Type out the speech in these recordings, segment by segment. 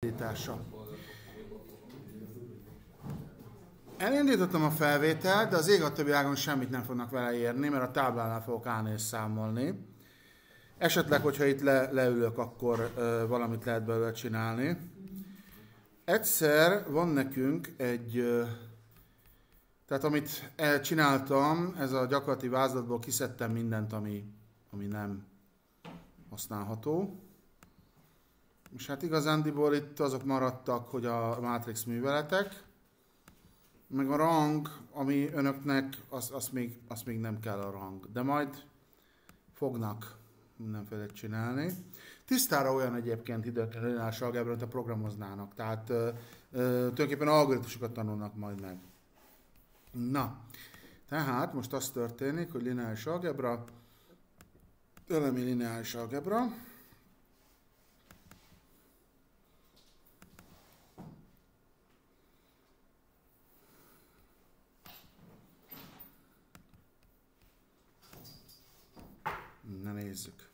Indítása. Elindítottam a felvételt, de az ég adta világon semmit nem fognak vele érni, mert a táblánál fogok állni és számolni. Esetleg, hogyha itt leülök, akkor valamit lehet belőle csinálni. Egyszer van nekünk egy... Tehát amit csináltam, ez a gyakorlati vázlatból kiszedtem mindent, ami nem használható. És hát igazándiból itt azok maradtak, hogy a Matrix műveletek, meg a rang, ami önöknek, az még nem kell a rang. De majd fognak mindenféle csinálni. Tisztára olyan egyébként időkkel lineáris algebra, mint a programoznának. Tehát tulajdonképpen algoritmusokat tanulnak majd meg. Na, tehát most az történik, hogy lineáris algebra, elemi lineáris algebra. Na nézzük.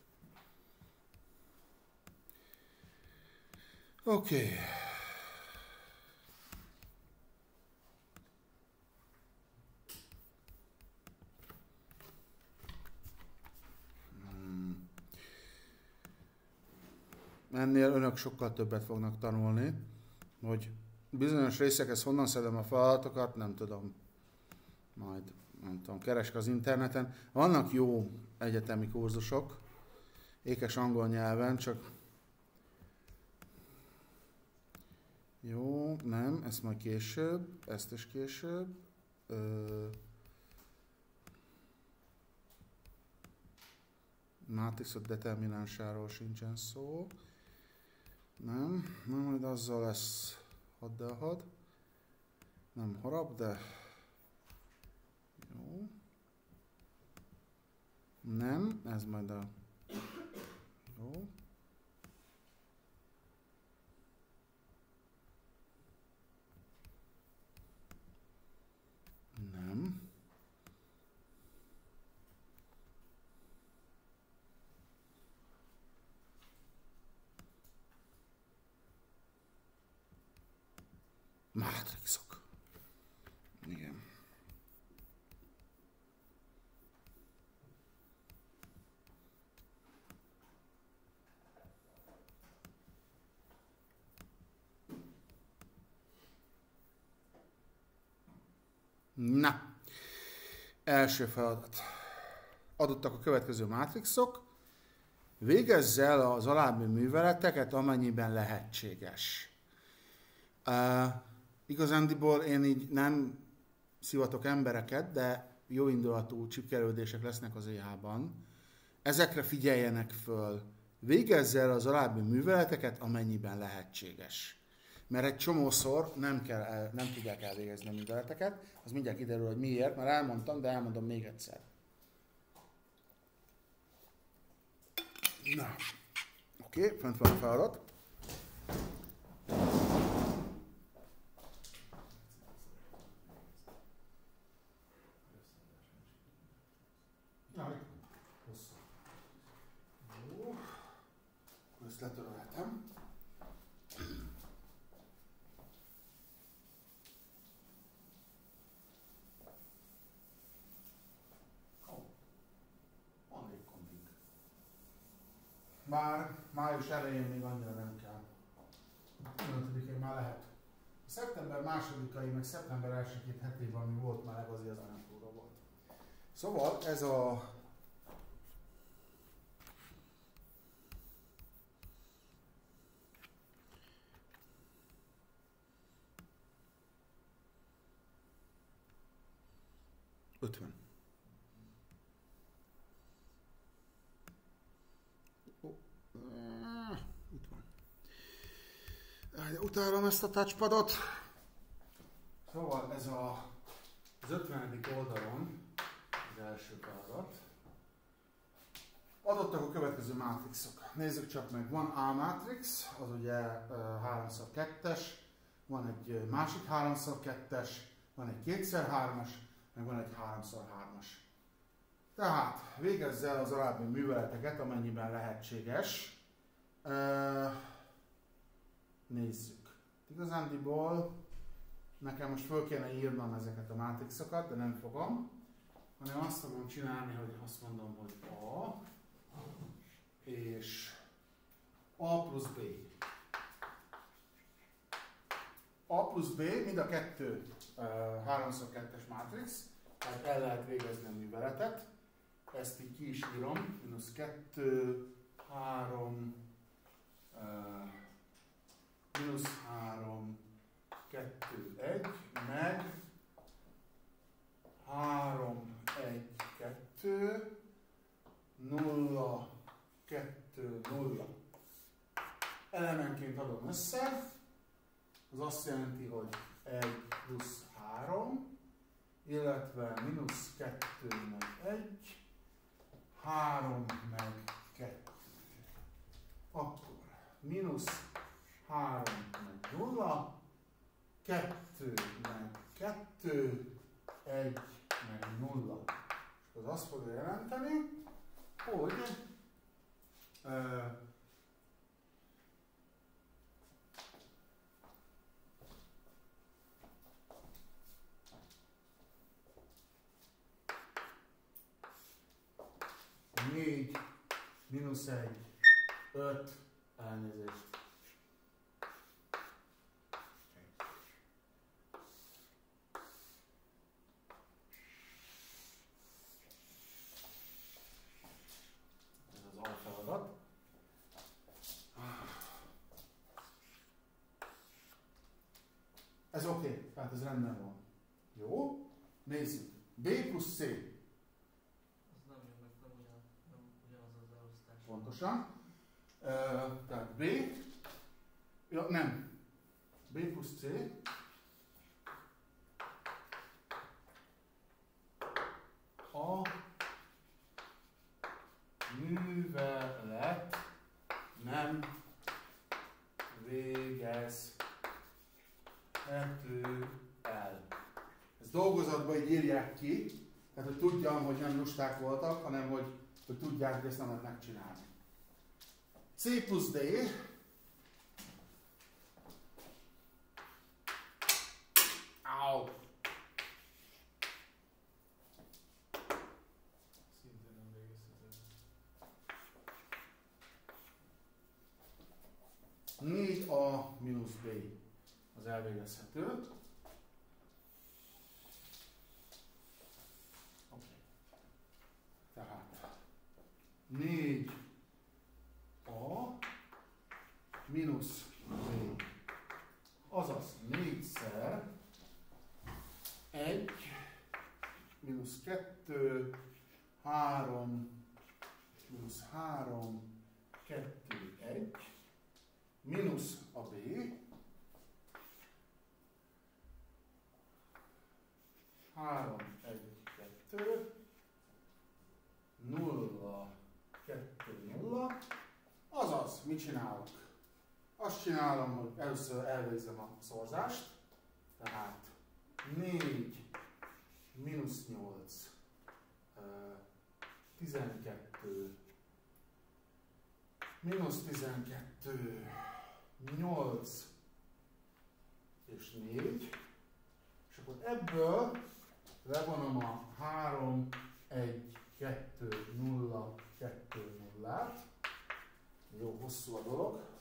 Oké. Ennél önök sokkal többet fognak tanulni, hogy bizonyos részekhez honnan szedem a feladatokat, nem tudom. Majd, nem tudom, keresek az interneten. Vannak jó egyetemi kurzusok, ékes angol nyelven, csak... Jó, nem, ezt majd később, ezt is később. Mátrixok determinánsáról sincsen szó. Nem, majd azzal lesz had. Nem harap, de... Jó. Nem, ez majd a... Jó. Nem. Mátrixok. Igen. Na, első feladat. Adottak a következő mátrixok. Végezz el az alábbi műveleteket, amennyiben lehetséges. Igazándiból én így nem szivatok embereket, de jóindulatú csipkelődések lesznek az EH-ban. Ezekre figyeljenek föl. Végezz el az alábbi műveleteket, amennyiben lehetséges. Mert egy csomószor nem tudják elvégezni a műveleteket, az mindjárt kiderül, hogy miért, már elmondtam, de elmondom még egyszer. Na, oké, fent van a feladat. Jó, ezt letörölhetem. Bár május elején még annyira nem kell. 5-én már lehet. A szeptember 2-ai, meg szeptember 1-i 2 hetében, ami volt meleg, azért az anyagúra volt. Szóval ez a... Itt van. Utálom ezt a touchpadot. Szóval ez az 50. oldalon az első feladat. Adottak a következő mátrixok. Nézzük csak meg. Van A mátrix, az ugye 3x2-es, van egy másik 3x2-es, van egy 2x3-as, meg van egy 3x3-as. Tehát végezz el az alábbi műveleteket, amennyiben lehetséges. nézzük. Igazándiból nekem most föl kéne írnom ezeket a mátrixokat, de nem fogom, hanem azt fogom csinálni, hogy azt mondom, hogy A és A plusz B. A plusz B, mind a kettő 3x2-es mátrix, tehát el lehet végezni a műveletet. Ezt így ki is írom, -2, 3, -3, 2, 1, meg 3, 1, 2, 0, 2, 0. Elemenként adom össze, az azt jelenti, hogy 1 plusz 3, illetve -2 meg 1, 3 meg 2. Akkor -3 meg 0, 2 meg 2, 1 meg 0. És az azt fogja jelenteni, hogy 4, -1, 5, elnézést. Ez az alfeladat. Ez oké, tehát ez rendben van. Jó, nézzük. B plusz C. Pontosan. Tehát B, ja nem, B plusz C, a művelet nem végezhető el. Ezt dolgozatban így írják ki, tehát hogy tudjam, hogy nem lusták voltak, hanem hogy tudják, hogy ezt nem lehet megcsinálni. C plusz D. Au! Szintén nem végezhető. 4A mínusz B az elvégezhető. Okay. Tehát 4A mínusz B, azaz 4-szer 1 mínusz 2, 3 mínusz 3, 2, 1 mínusz a B, 3, 1, 2, 0, 2, 0, azaz, mit csinálok? Azt csinálom, hogy először elvégzem a szorzást, tehát 4 mínusz 8, 12, mínusz 12, 8 és 4, és akkor ebből levonom a 3, 1, 2, 0, 2, 0-át. Jó, hosszú a dolog.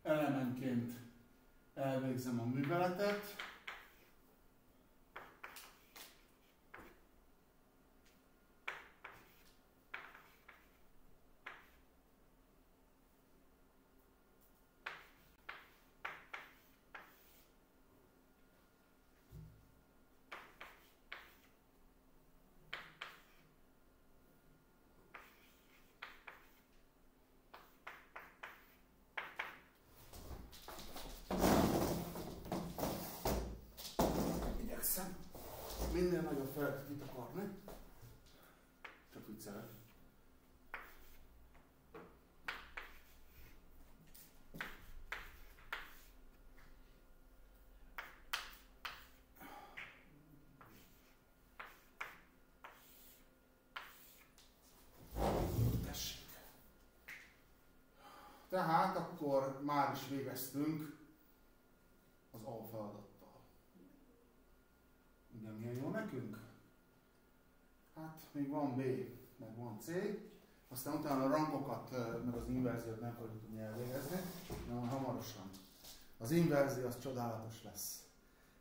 Elemenként elvégzem a műveletet. Minden nagyobb feladatot itt akarni. Csak viccelek. Tehát akkor már is végeztünk az A feladattal. Igen, milyen jó nekünk? Hát még van B, meg van C. Aztán utána a rangokat, meg az inverziót nem fogjuk tudni elvégezni, hanem hamarosan. Az inverzió az csodálatos lesz.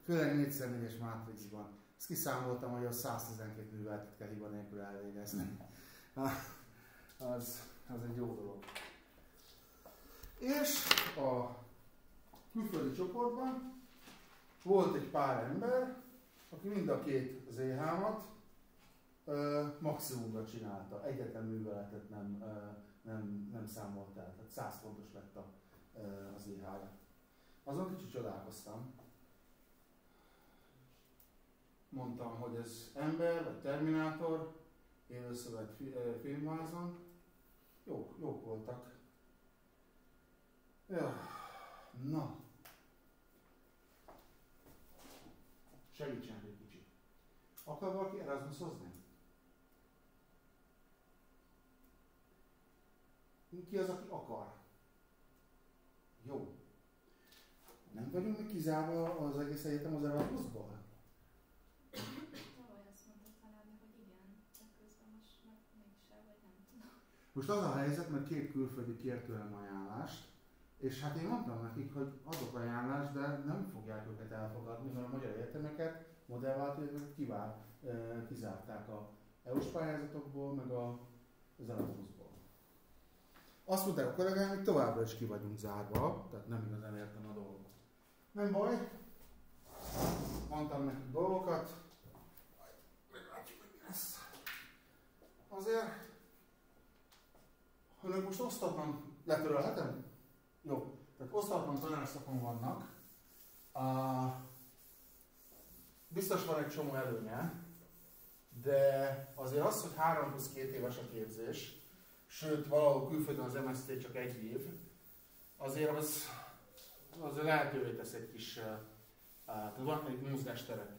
Főleg 4x4-es mátrixban. Ezt kiszámoltam, hogy az 112 műveletet kell hiba nélkül elvégezni. Az egy jó dolog. És a külföldi csoportban volt egy pár ember, aki mind a két ZH-mat maximumra csinálta. Egyetlen műveletet nem számolt el. Tehát 100 pontos lett az ZH-ja. Azon kicsit csodálkoztam. Mondtam, hogy ez ember, vagy terminátor, élőszövet filmvázon. Jók voltak. Ja. Na. Segítsen egy kicsit. Akar valaki Erasmusozni? Ki az, aki akar? Jó. Nem vagyunk mi kizárva az egész egyetem az Erasmusból? Tavaly azt mondtad talán, hogy igen, de közben most meg mégse, vagy nem tudom. Most az a helyzet, mert két külföldi kért tőlem ajánlást, és hát én mondtam nekik, hogy adok ajánlást, de nem fogják őket elfogadni, mert a magyar egyetemeket, modellváltózatokat kizárták a EU-s pályázatokból, meg az Erasmusból. Azt mondták a kollégám, hogy továbbra is ki vagyunk zárva, tehát nem igazán értem a dolgot. Nem baj, mondtam nekik dolgokat, meglátjuk, hogy mi lesz. Azért, önök most osztatlan letörölhetem? Jó, tehát osztatlan tanárszakon vannak. Biztos van egy csomó előnye, de azért az, hogy 3 + 2 éves a képzés, sőt valahol külföldön az MSZT csak 1 év, azért az lehetővé tesz egy kis, van egy mozgásteret.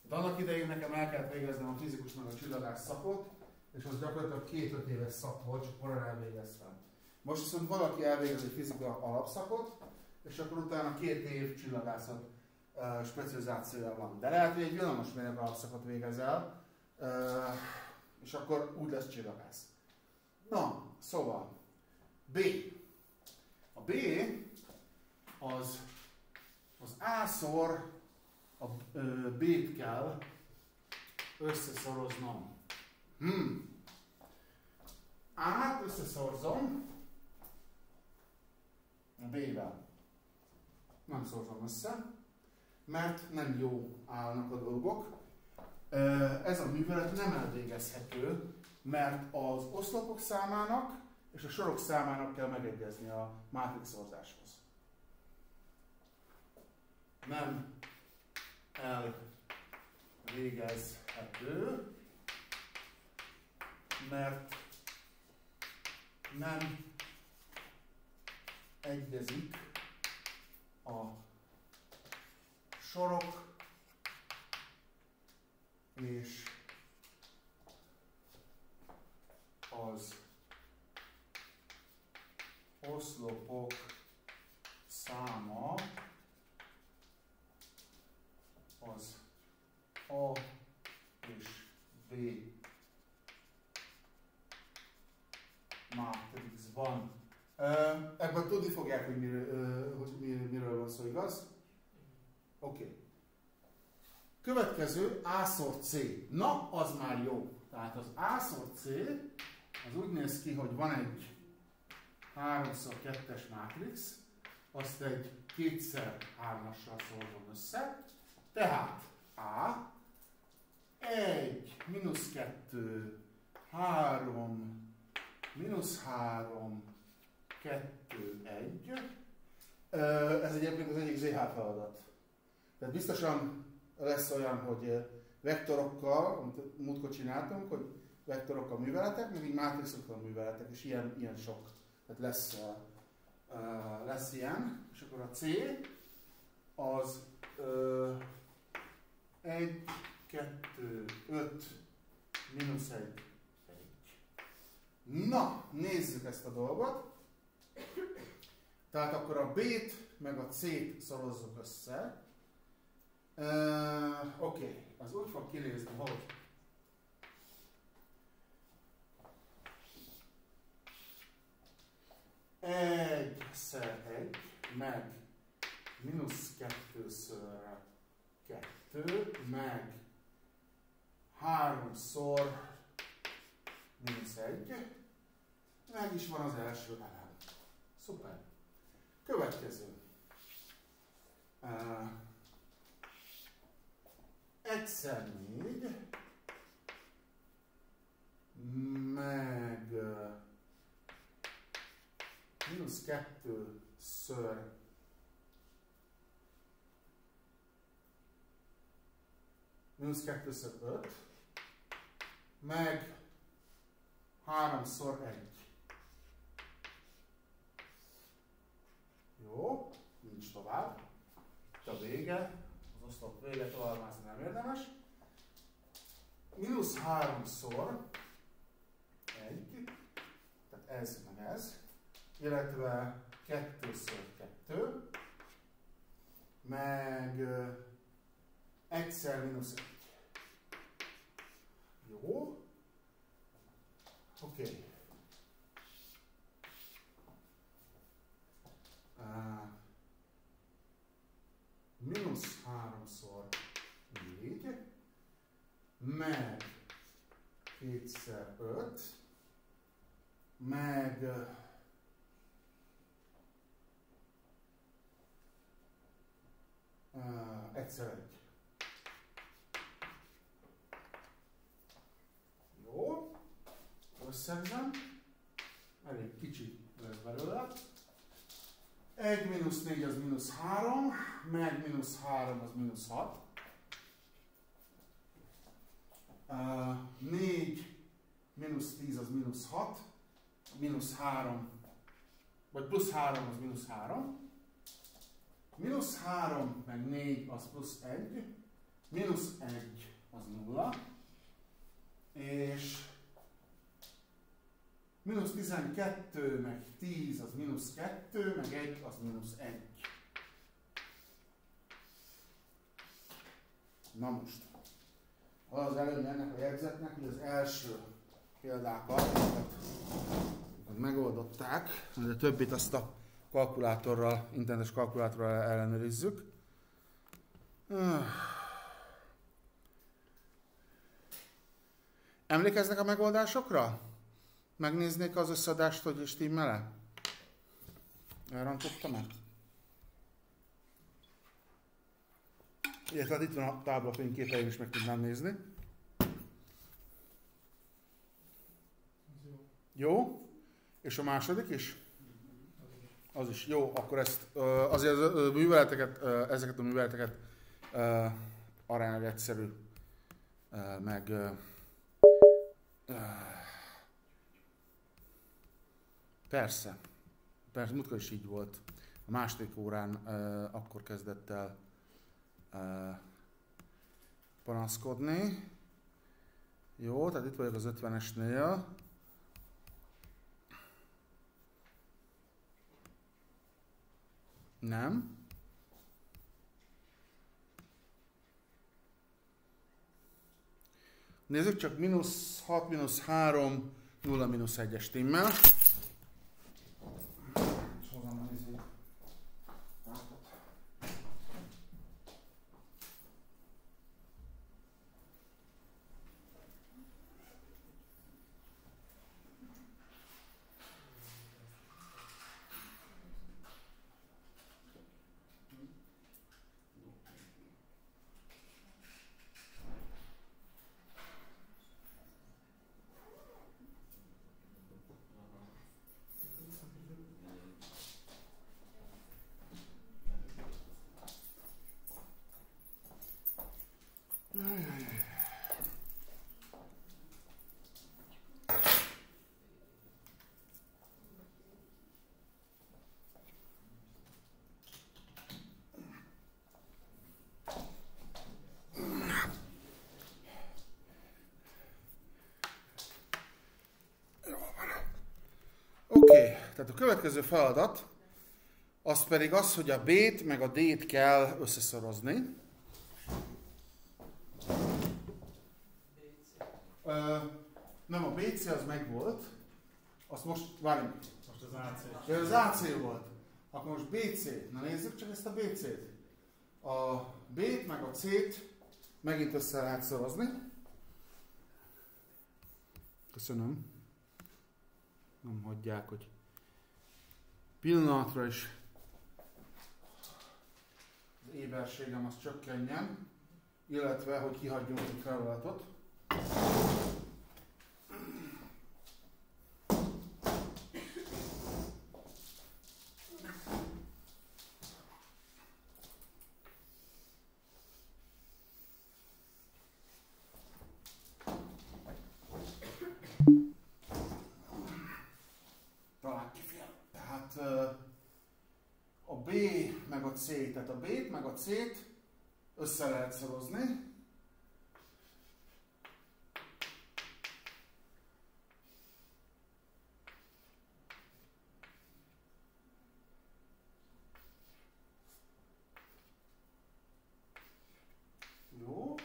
De annak idején nekem el kellett végeznem a fizikusnak a csillagász szakot, és az gyakorlatilag 2-5 éves szak volt, csak korán elvégeztem. Most viszont valaki elvégez egy fizika alapszakot, és akkor utána 2 év csillagászat specializációja van. De lehet, hogy egy villamosmérnök alapszakot végezel, és akkor úgy lesz csillagász. Na, szóval B. A B az A-szor a B-t kell összeszoroznom. A-t összeszorzom a B-vel. Nem szorzom össze, mert nem jó állnak a dolgok. Ez a művelet nem elvégezhető, mert az oszlopok számának és a sorok számának kell megegyezni a mátrixszorzáshoz. Nem elvégezhető, mert nem egyezik a sorok és az oszlopok száma az A és B mátrixban. Ebben tudni fogják, hogy miről van szó, igaz? Oké. Következő A-szor C. Na, az már jó. Tehát az A-szor C az úgy néz ki, hogy van egy 3x2-es mátrix, azt egy 2x3-assal szorzom össze. Tehát A 1, -2, 3, -3, 2, 1. Ez egyébként az egyik ZH feladat. Tehát biztosan lesz olyan, hogy vektorokkal, amit múltkor csináltunk, hogy vektorokkal műveletek, meg így mátrixokkal műveletek, és ilyen sok. Tehát lesz ilyen. És akkor a C az 1, 2, 5, -1, 1. Na, nézzük ezt a dolgot. Tehát akkor a B-t meg a C-t szorozzuk össze. Oké, az úgy fog kinézni, hogy egyszer egy, meg mínusz 2-ször 2, meg 3-szor mínusz 1. Meg is van az első elem. Szuper. Következő. Egyszer 4, meg mínusz 2-ször mínusz 2-ször 5, meg 3-szor 1. Jó, nincs tovább. Itt a vége, az oszlop vége, tovább mászni nem érdemes. Mínusz 3-szor 1, tehát ez meg ez, illetve 2-ször 2, meg egyszer mínusz 1. Jó. Oké. Mínusz 3-szor 4, meg 2-szer 5, meg egyszer 1. Jó, összegzem, elég kicsi lesz belőle. 1 mínusz 4 az mínusz 3, meg mínusz 3 az mínusz 6. 4 mínusz 10 az mínusz 6, mínusz 3, vagy plusz 3 az mínusz 3. Mínusz 3 meg 4 az plusz 1, mínusz 1 az 0, és mínusz 12 meg 10 az mínusz 2, meg 1 az mínusz 1. Na most, az előnye ennek a jegyzetnek, hogy az első példákat megoldották, de a többit azt a kalkulátorral, internetes kalkulátorral ellenőrizzük. Emlékeznek a megoldásokra? Megnéznék az összeadást, hogy stimmel-e? Elrontottam-e? Illetve itt van a tábla fényképeim is, meg tudnám nézni. Jó? És a második is? Az is. Jó, akkor ezt azért a műveleteket, ezeket a műveleteket aránylag egyszerű, meg persze, múltkor is így volt. A második órán akkor kezdett el panaszkodni. Jó, tehát itt vagyok az 50-esnél. Nem. Nézzük csak, mínusz 6, mínusz 3, 0, mínusz 1-es stimmel. Oké, tehát a következő feladat az pedig az, hogy a B-t meg a D-t kell összeszorozni. Nem, a BC az megvolt. Azt most, várjunk. Most az AC. Ja, az AC volt. Akkor most BC. Na nézzük csak ezt a BC-t. A B-t meg a C-t megint össze lehet szorozni. Köszönöm. Nem hagyják, hogy pillanatra is az éberségem az csökkenjen, illetve, hogy kihagyjunk egy feladatot. Talán kifér. Tehát a B meg a C, tehát a B-t meg a C-t össze lehet szorozni. Jó.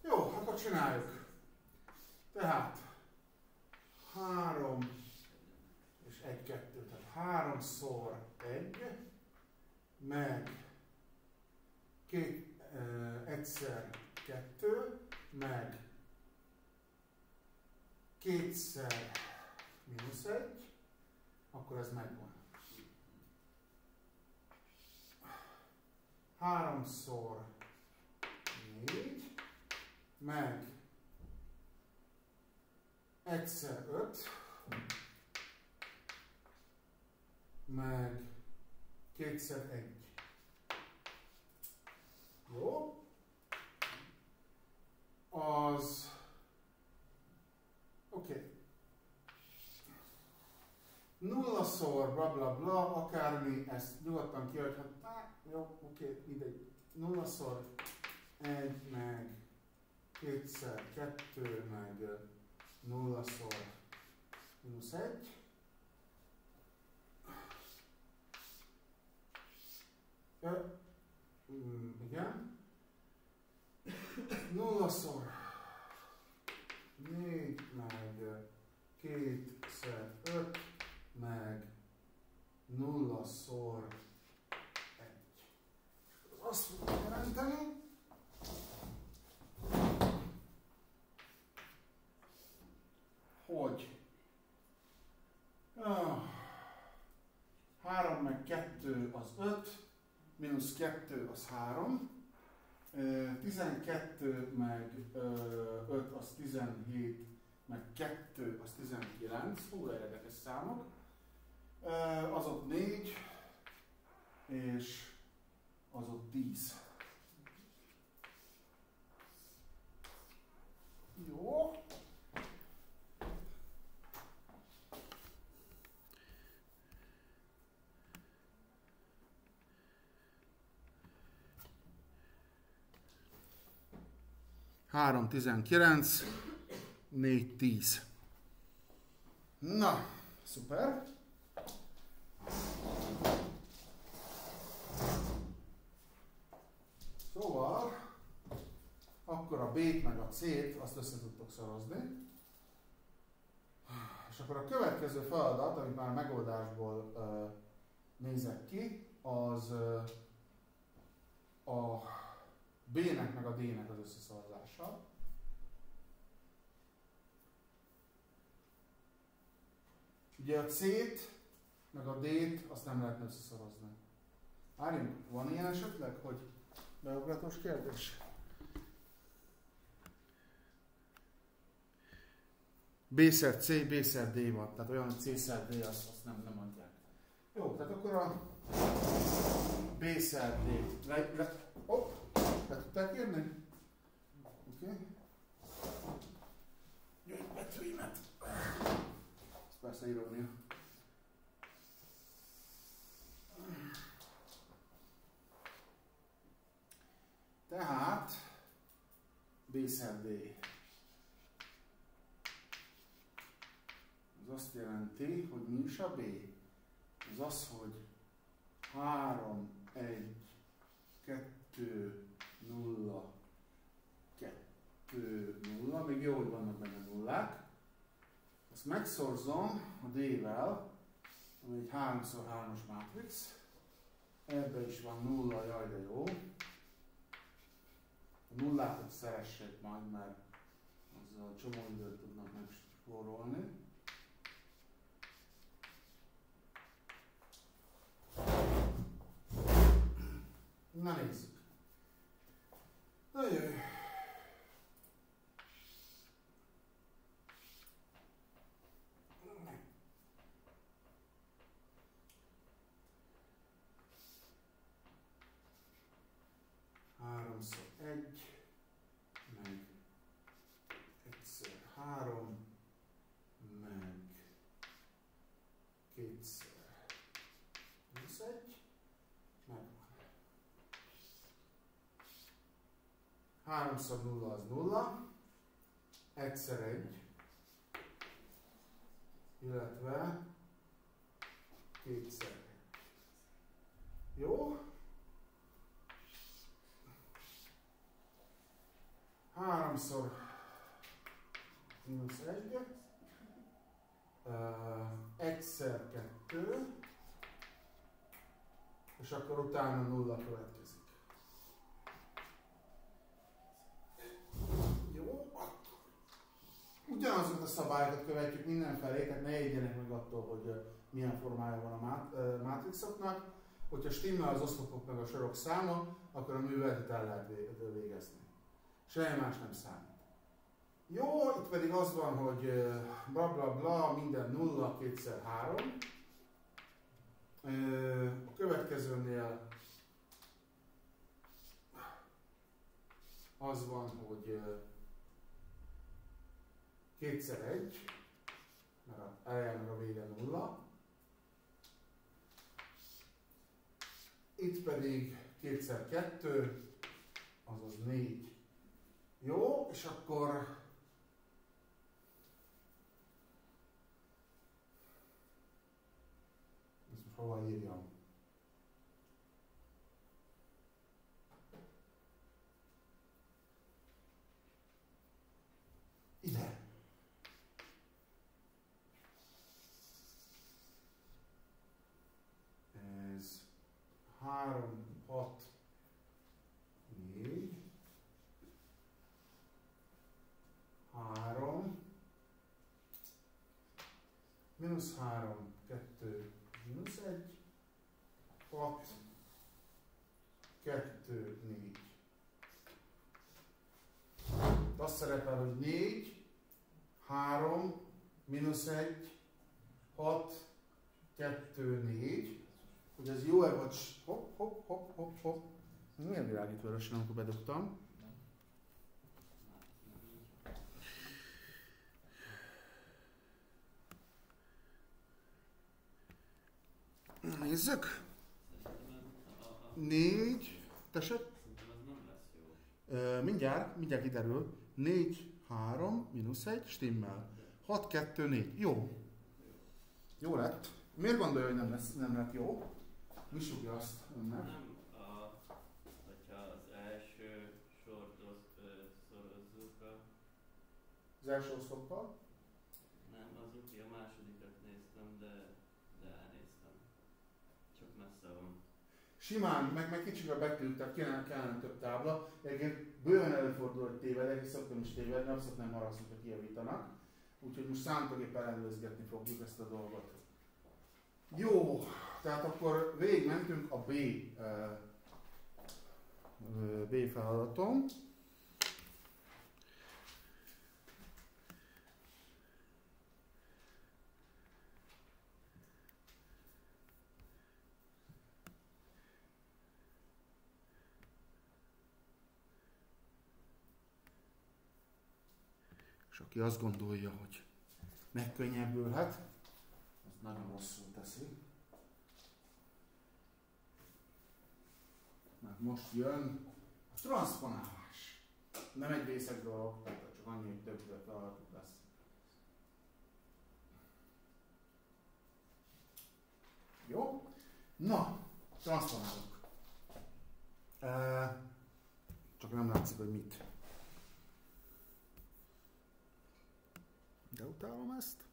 Jó, akkor csináljuk. Tehát 3 és 1, 2, tehát 3-szor 1, meg egyszer 2, meg kétszer -1, akkor ez megvan. 3-szor 4, meg egyszer 5, meg kétszer 1. Jó? Az... Oké. 0-szor bla bla bla, akármi, ezt nyugodtan kiadhatná. Jó, oké, mindegy. 0-szor 1, meg kétszer 2, meg 0-szor -1. Igen. 0-szor 4, meg kétszer 5, meg 0-szor 1. Az azt fogja jelenteni, hogy 3 meg 2 az 5, -2 az 3, 12 meg 5 az 17, meg 2 az 19, hú, érdekes számok, azok 4, és azok 10. Jó. Három 19, 4 10. Na, szuper. Szóval, akkor a B-t meg a C-t azt össze tudtok szorozni. És akkor a következő feladat, amit már megoldásból nézek ki, az a B-nek meg a D-nek az összeszorozása. Ugye a C-t meg a D-t azt nem lehetne összeszorozni. Várjunk, van ilyen esetleg, hogy beugratos kérdés? B-szer C, B-szer D van, tehát olyan, hogy C-szer D, azt nem adják. Jó, tehát akkor a B-szer D. Le tudták írni? Oké. Jöjj, betűimet. Ez persze irónia. B-szer D. Az azt jelenti, hogy mi is a B? Az az, hogy 3, 1, 2, 0, 2, 0, még jó, hogy vannak benne nullák. Ezt megszorzom a D-vel, ami egy 3x3-as mátrix. Ebben is van nulla, jaj de jó. A nullákat szeressék majd, mert azzal csomó időt tudnak megspórolni. Na nézzük. Ajaj. Háromszor egy, meg egyszer 3, meg kétszer plusz 1, megvan. 3-szor 0 az 0, egyszer 1, illetve kétszer 1. Jó? 3-szor mínusz 1, egyszer 2, és akkor utána 0 következik. Jó, akkor ugyanazokat a szabályokat követjük mindenfelé, tehát ne égjenek meg attól, hogy milyen formája van a mátrixoknak. Hogyha stimmel az oszlopok meg a sorok száma, akkor a műveletet el lehet végezni. Semmi más nem számít. Jó, itt pedig az van, hogy bla bla bla, minden 0, kétszer 3. A következőnél az van, hogy kétszer 1, mert a eleje meg a vége 0. Itt pedig kétszer 2, azaz 4. Jó, és akkor ezt most hova írjam? Ide. Ez 3, 6, 4. 3, mínusz 3, 2, mínusz 1, 6, 2, 4. Azt szerepel, hogy 4, 3, mínusz 1, 6, 2, 4. Hogy ez jó-e vagy... Hopp, hopp, hopp, hopp, hopp. Milyen világít vörösen, amikor bedugtam? Nézzük. 4, tessék? Mindjárt kiderül. 4, 3, mínusz 1, stimmel. 6, 2, 4. Jó. Jó lett. Miért gondolja, hogy nem lett jó? Mi sugja azt önnek? Nem, hogyha az első sort szorozzuk Az első oszloppal? Nem, az uti, a másodikat néztem, de elnéztem. Csak messze van. Simán, meg kicsivel betűnt, tehát kellene több tábla. Egyébként bőven előfordul, hogy tévedek, és szoktam is tévedni, abszolút nem haragszunk, hogy kijavítanak. Úgyhogy most számítógéppel előzgetni fogjuk ezt a dolgot. Jó, tehát akkor végigmentünk a B feladaton. És aki azt gondolja, hogy megkönnyebbülhet, az nagyon rosszul teszi. Mert most jön a transzponálás. Nem egy vészes dolog, tehát csak annyi, hogy több feladatuk lesz. Jó? Na, transformálunk. Csak nem látszik, hogy mit. De utálom ezt.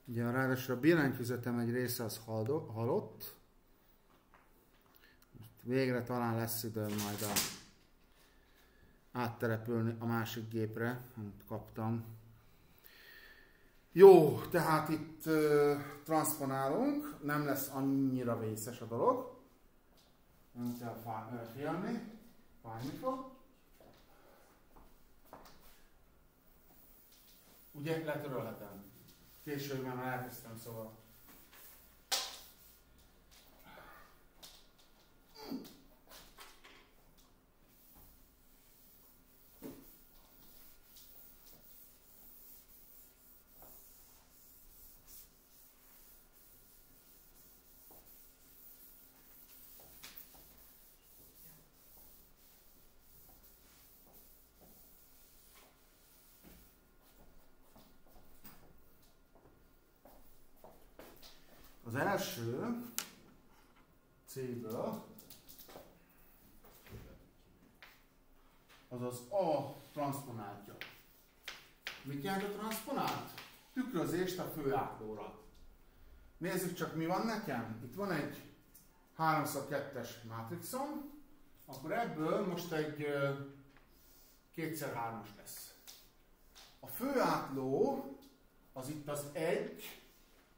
Ugye ráadásul a billentyűzetem egy része az halott. Végre talán lesz időm majd áttelepülni a másik gépre, amit kaptam. Jó, tehát itt transponálunk, nem lesz annyira vészes a dolog. Nem kell félni, fájni fog. Ugye letörölhetem. Később már elkezdtem, szóval. Az első C-ből az az A transponáltja. Mit jelent a transponált? Tükrözést a főállóra. Nézzük csak, mi van nekem. Itt van egy 3x2-es mátrixom, akkor ebből most egy 2x3-as lesz. A főátló az itt az 1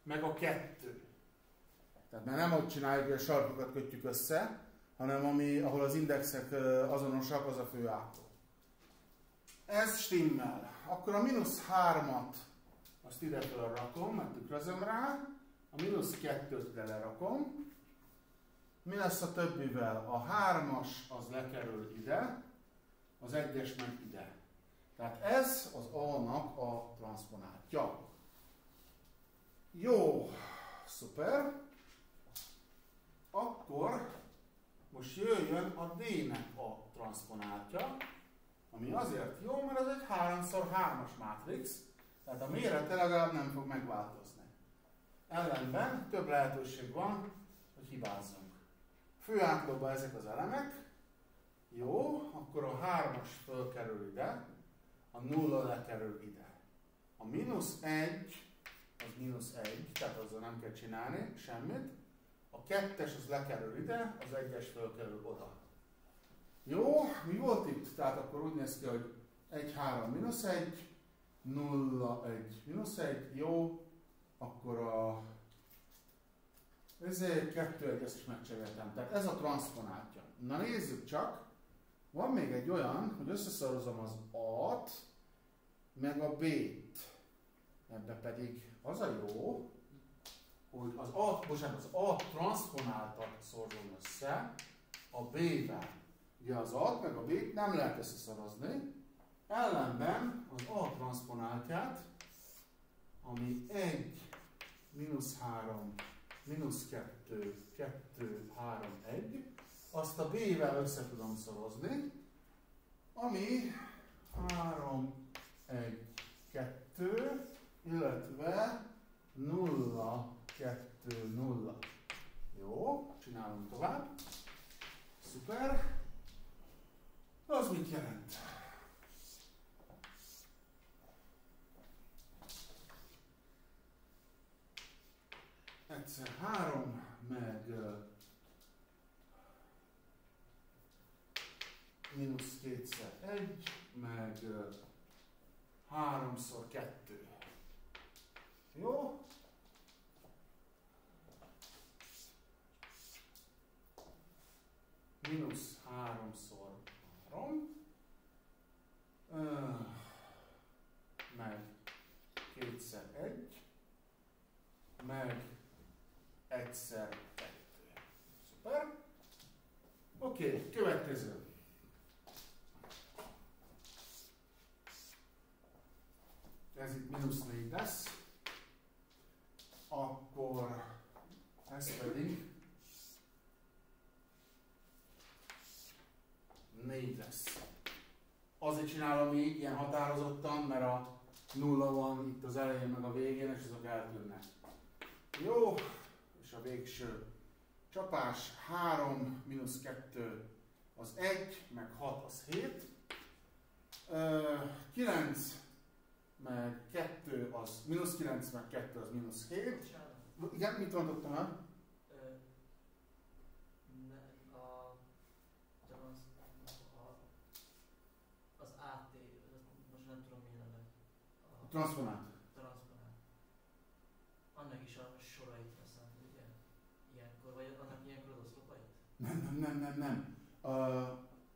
meg a 2. Tehát már nem ott csináljuk, hogy a sarkokat kötjük össze, hanem ahol az indexek azonosak, az a főátló. Ez stimmel. Akkor a -3-at azt ide felrakom, mert tükrözöm rá, a -2-t ide lerakom. Mi lesz a többivel? A 3-as az lekerül ide, az 1-es meg ide. Tehát ez az A-nak a transponáltja. Jó, szuper. Akkor most jöjjön a D-nek a transponáltja, ami azért jó, mert ez egy 3x3-as mátrix, tehát a mérete legalább nem fog megváltozni. Ellenben több lehetőség van, hogy hibázzunk. Főátlóban ezek az elemek, jó, akkor a 3-as fölkerül ide, a 0 lekerül ide. A -1 az -1, tehát azzal nem kell csinálni semmit. A 2-es az lekerül ide, az 1-es fölkerül oda. Jó, mi volt itt? Tehát akkor úgy néz ki, hogy 1, 3, -1, 0, 1, -1, jó, akkor a 2, 1, ezt is megcseréltem. Tehát ez a transponáltja. Na nézzük csak, van még egy olyan, hogy összeszorozom az A-t, meg a B-t. Ebbe pedig az a jó, hogy az A transponáltat szorzom össze a B-vel. Ugye az A-t meg a B-t nem lehet összeszorozni, ellenben az A transponáltját, ami 1, -3, -2, 2, 3, 1, azt a B-vel össze tudom szorozni, ami 3, 1, 2, illetve 0, 2, 0. Jó, csinálunk tovább. Szuper. Az mit jelent? Egyszer 3, meg -2x1, meg 3x2. Jó? -3x3, meg 2x1, meg 1x2. Szuper. Oké, következő. Ez itt -4 4 lesz. Azért csinálom így, ilyen határozottan, mert a 0 van itt az elején meg a végén, és azok eltűnnek. Jó, és a végső csapás 3, mínusz 2 az 1, meg 6 az 7. 9 meg 2 az mínusz 9, meg 2 az mínusz 7. Bocsánat. Igen, mit mondottam el? Az AT, most nem tudom mi neve. A Transformát. transzponát. Annak is a sorait veszem, ugye? Ilyenkor, vagy annak ilyenkor az oszlopait? Nem.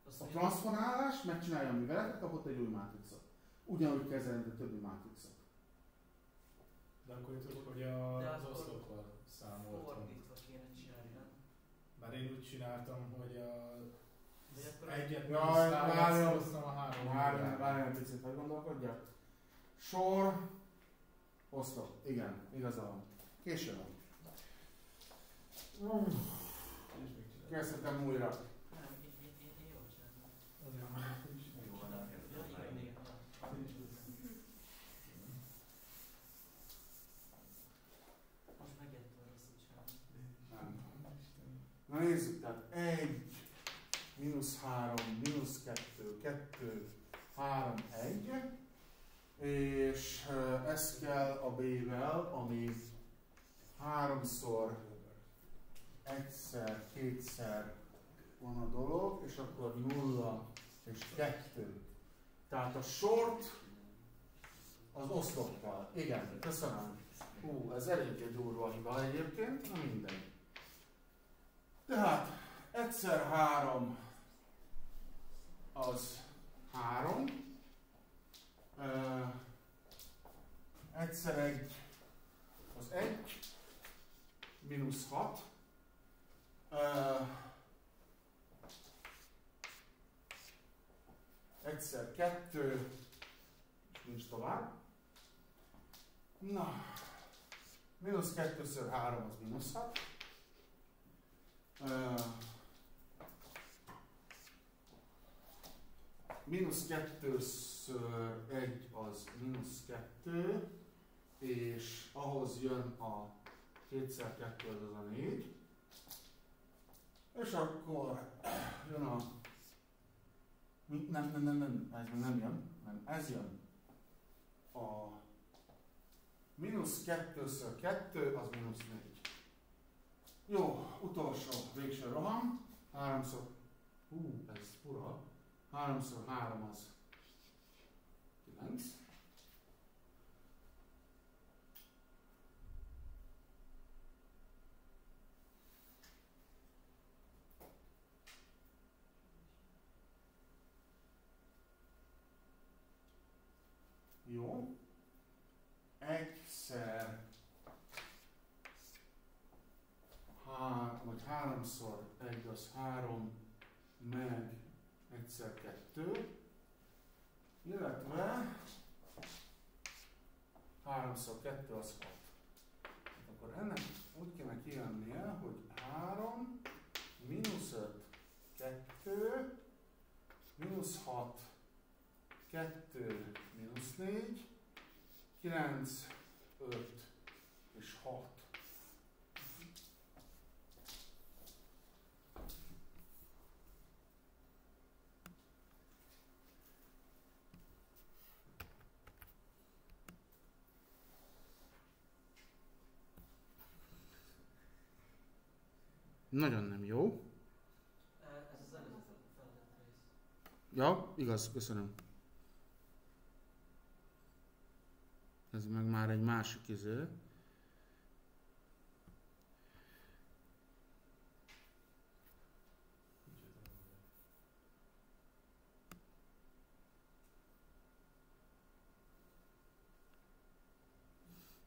Azt A mi- transformálás megcsinálja a műveletet, kapott egy új mátrixot. Ugyanúgy kezelni a többi mátrixot. De akkor jutok, hogy De az akkor oszloppal számoltam. Fordítva kéne csinálni, nem? Mert én úgy csináltam, hogy Vagy akkor egyet Jaj, várjál. hoztam a 3 Várjál egy picit, hogy gondolkodjak. Sor, oszlop. Igen, igaza van. Késő van. Kezdhetem újra. Nem, én jól csináltam. Azért már is Jó, van. Ja, igen. Most megjöttem, rosszul csinálom. Nem. Na nézzük, tehát 1, mínusz 3, mínusz 2, 2, 3, 1. És ez kell a B-vel, ami 3-szor, egyszer, kétszer van a dolog, és akkor 0 és 2. Tehát a sort az oszloppal. Igen, köszönöm. Ez eléggé durva hiba egyébként, na mindegy. Tehát egyszer 3 az 3. Egyszer 1 az 1. Mínusz 6. Egyszer 2, és nincs tovább. Na, mínusz 2-ször 3 az mínusz 6. Mínusz 2-ször 1 az mínusz 2, és ahhoz jön a 2x2 az a 4. És akkor jön a... Nem, ez még nem jön, hanem ez jön. A mínusz 2-ször 2 az mínusz 4. Jó, utolsó, végső roham. 3-szor... ez fura. 3-szor 3 az 9. Jó. Egyszer, vagy 3-szor 1 az 3, meg egyszer 2, illetve 3-szor 2 az 6. Akkor ennek úgy kéne kijönnie, hogy 3, mínusz 5, 2, mínusz 6, 2, mínusz 4, 9, 5 és 6. Nagyon nem jó. Ez az előző feladat rész. Ja, igaz, köszönöm. Ez meg már egy másik izé.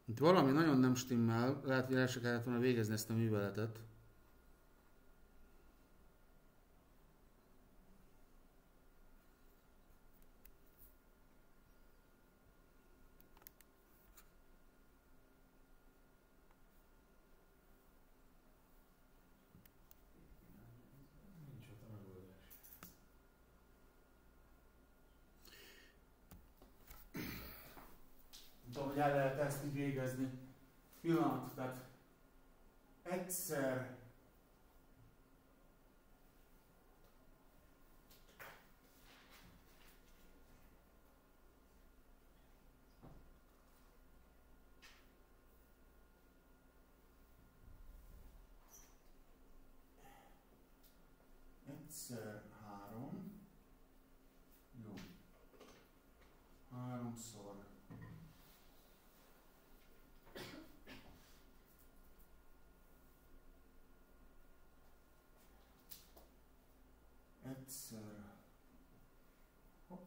Itt valami nagyon nem stimmel, lehet, hogy el se kellett volna végezni ezt a műveletet. Nincs ott a megoldás. hogy el lehet ezt így végezni. Pillanat, tehát egyszer egyszer 3. Jó. 3-szor. Egyszer. Hopp.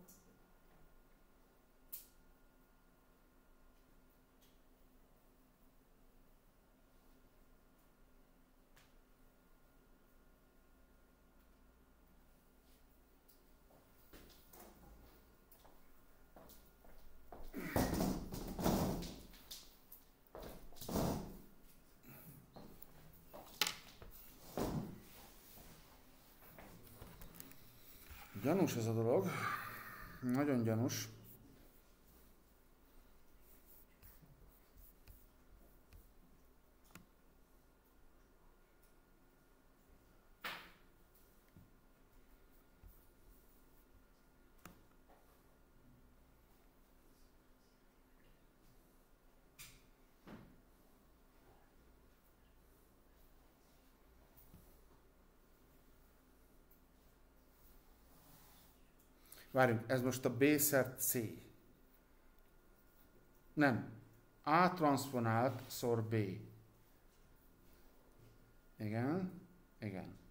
Gyanús ez a dolog. Nagyon gyanús. Várjunk, ez most a B-szer C. Nem. A transponált szor B. Igen. Igen.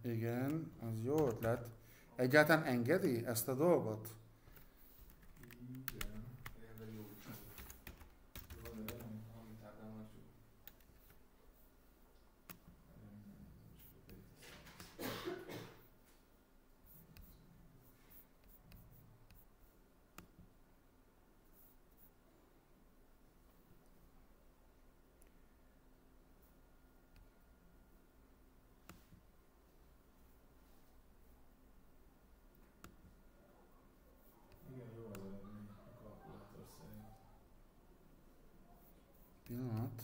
Igen, az jó ötlet. Egyáltalán engedi ezt a dolgot? Igen, elég jó is. Van olyan, amit átállamásuk. Igen, jó az eredmény a kalkulátor szerint. Pillanat.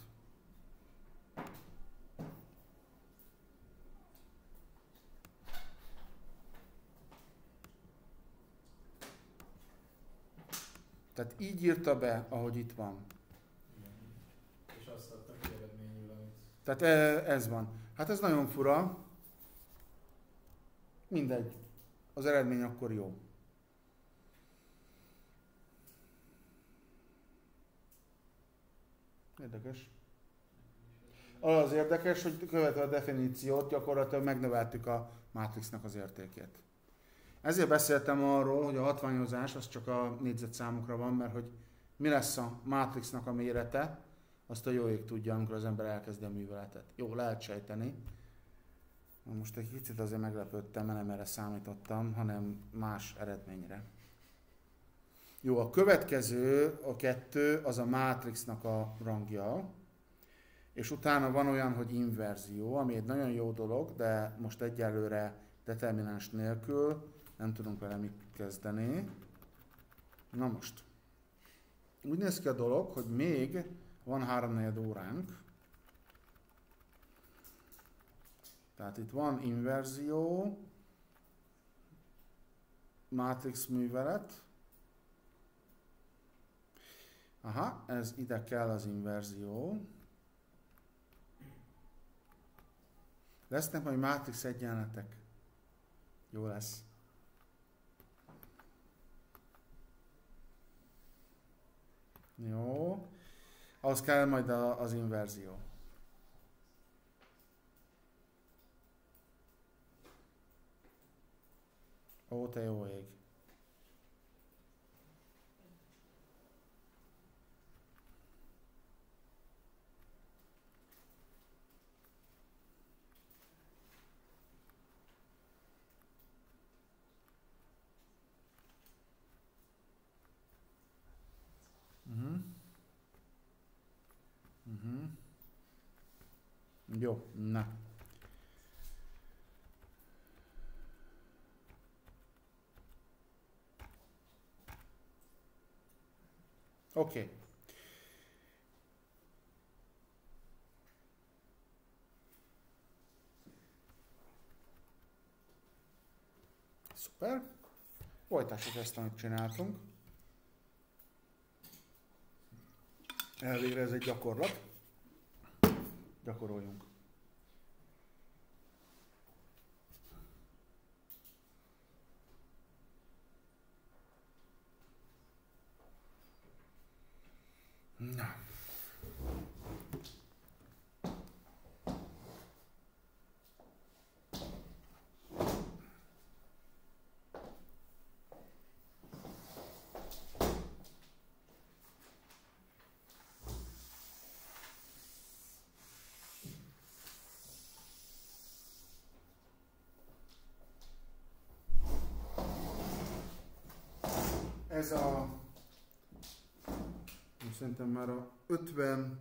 Tehát így írta be, ahogy itt van. Igen. És azt adta ki eredményül, amit... Tehát ez van. Hát ez nagyon fura. Mindegy. Az eredmény akkor jó. Érdekes. Az érdekes, hogy követve a definíciót gyakorlatilag megnöveltük a mátrixnak az értékét. Ezért beszéltem arról, hogy a hatványozás az csak a négyzetszámokra van, mert hogy mi lesz a mátrixnak a mérete, azt a jó ég tudja, amikor az ember elkezdi a műveletet. Jó, lehet sejteni. Most egy kicsit azért meglepődtem, mert nem erre számítottam, hanem más eredményre. Jó, a következő, a 2, az a mátrixnak a rangja, és utána van olyan, hogy inverzió, ami egy nagyon jó dolog, de most egyelőre determináns nélkül nem tudunk vele mit kezdeni. Na most, úgy néz ki a dolog, hogy még van 3/4 óránk, tehát itt van inverzió, mátrix művelet. Aha, ez ide kell az inverzió. Lesznek majd mátrix egyenletek. Jó lesz. Jó. Ahhoz kell majd az inverzió. Ó, te jó ég. Jó, na. Oké. Szuper. Folytassuk ezt, amit csináltunk. Elvégre ez egy gyakorlat. Gyakoroljunk. Na. Ez a, szerintem már a 50,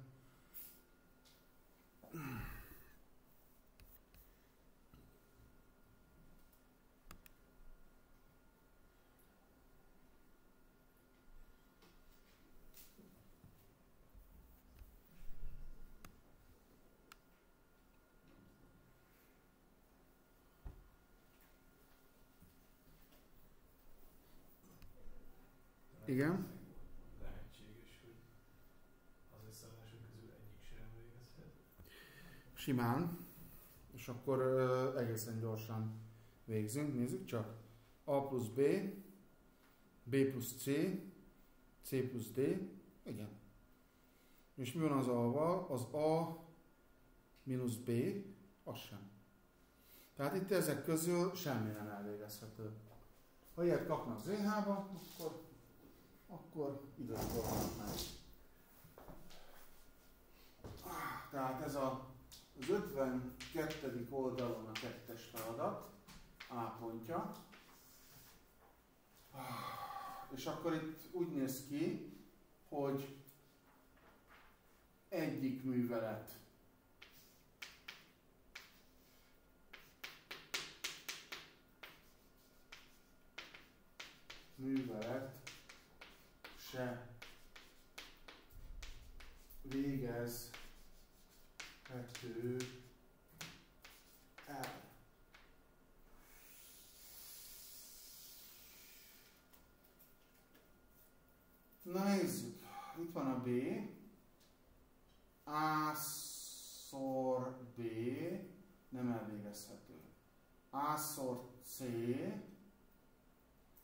igen. Lehetséges, hogy az összeállások közül egyik sem végezhet. Simán. És akkor egészen gyorsan végzünk. Nézzük csak. A plusz B, B plusz C, C plusz D. Igen. És mi van az A-val? Az A mínusz B, az sem. Tehát itt ezek közül semmi nem elvégezhető. Ha ilyet kapnak ZH-ba, akkor időt fognak meg. Tehát ez az 52. oldalon a 2-es feladat, A pontja. És akkor itt úgy néz ki, hogy egyik művelet se végezhető el. Na nézzük, itt van a B, A-szor B nem elvégezhető. A-szor C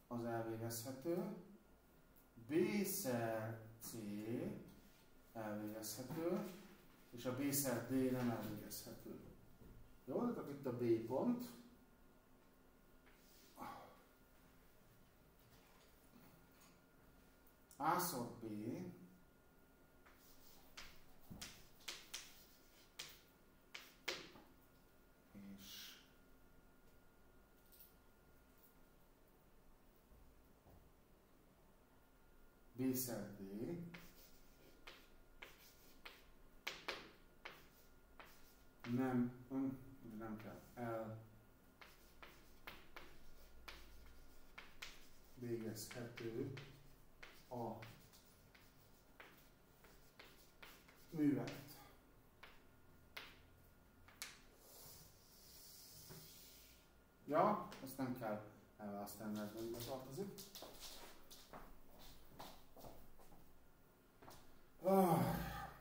az elvégezhető, B-szer C elvégezhető, és a B-szer D nem elvégezhető. Jó, tehát itt a B pont. A-szor B, és B-szer D, nem kell el végezhető a művelet. Ja, ezt nem kell elválasztani, mert ez ide tartozik.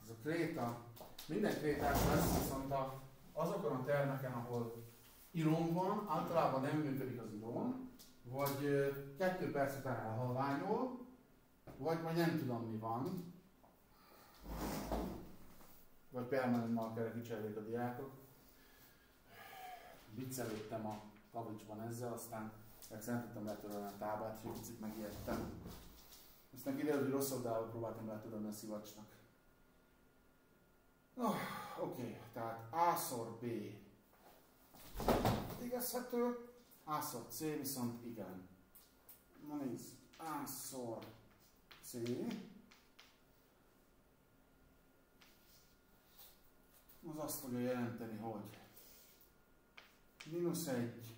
Ez a kréta. Minden krétás lesz, viszont azokon a termeken, ahol iron van, általában nem működik az iron, vagy 2 perc után elhalványol, vagy nem tudom mi van, vagy permanent markerre kicserélik a diákok. Viccelődtem a kavicsban ezzel, aztán egyszerűen tudtam letörölni a táblát, és egy picit megijedtem. Aztán kiderült, hogy rossz oldalról próbáltam letörölni a szivacsnak. Oké, tehát A-szor B igazhető, A-szor C viszont igen. Na nézd, A-szor C, az azt fogja jelenteni, hogy -1,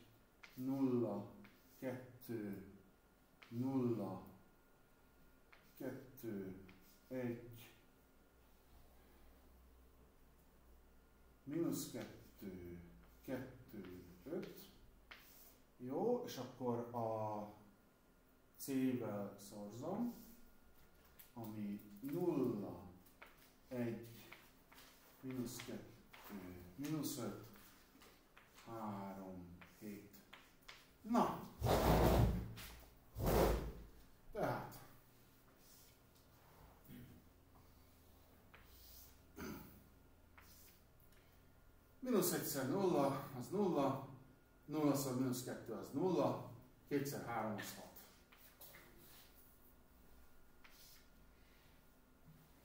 0, 2, 0, 2, 1, -2, 2, 5. Jó, és akkor a C-vel szorzom, ami 0, 1, -2, -5, 3, 7. Na! Tehát -1-szer 0, az 0, 0-szor -2 az 0, 2-szer 3 az 6.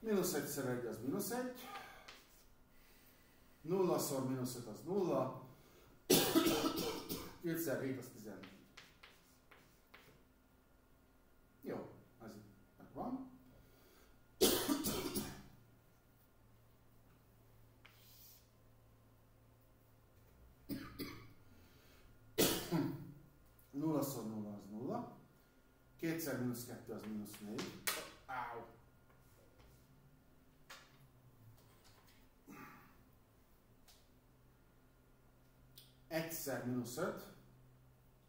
-1-szer 1 az -1, 0-szor -5 az 0, 2-szer 7 az 14. Jó, ez itt megvan. Nullaszor 0 az 0, 2-szer -2 az -4. Áú! Egyszer -5,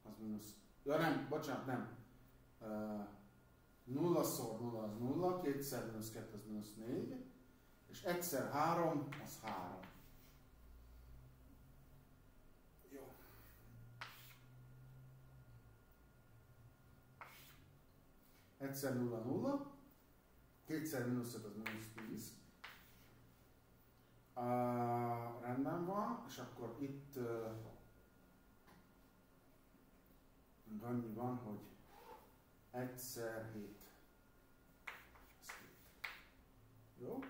az mínusz. Ja nem, bocsánat, nem. 0-szor 0 az 0, 2-szer -2 az -4, és 1-szer 3 az 3. Jó. Egyszer 0, 0, 2-szer -5 az -10. Rendben van, és akkor itt annyi van, hogy 1-szer 7. Jó?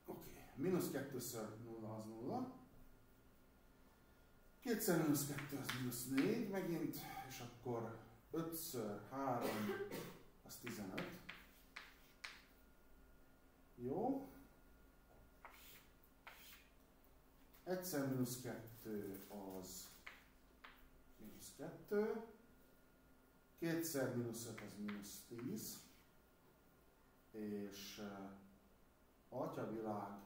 Oké, -2-ször 0 az 0. 2-szer -2 az -4 megint, és akkor 5-ször 3 az 15. Jó. 1-szer -2 az -2. 2-szer -5 az -10. És atyavilág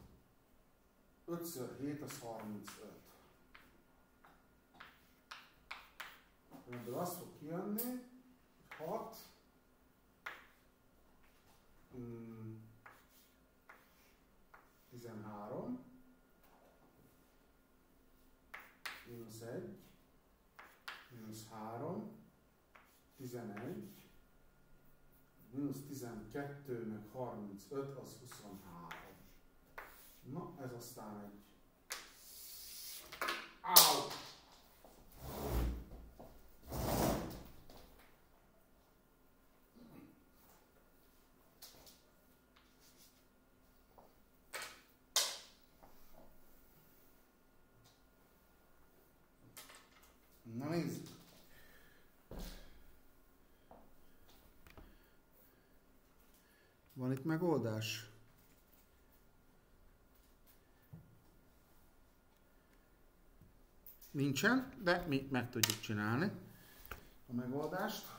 5-ször 7 az 35. Ebből az fog kijönni, 6, 13, -1, -3, 11, Mínusz 12, meg 35, az 23. Na, ez aztán egy... Áu! Na nézzük. Van itt megoldás? Nincsen, de mi meg tudjuk csinálni a megoldást.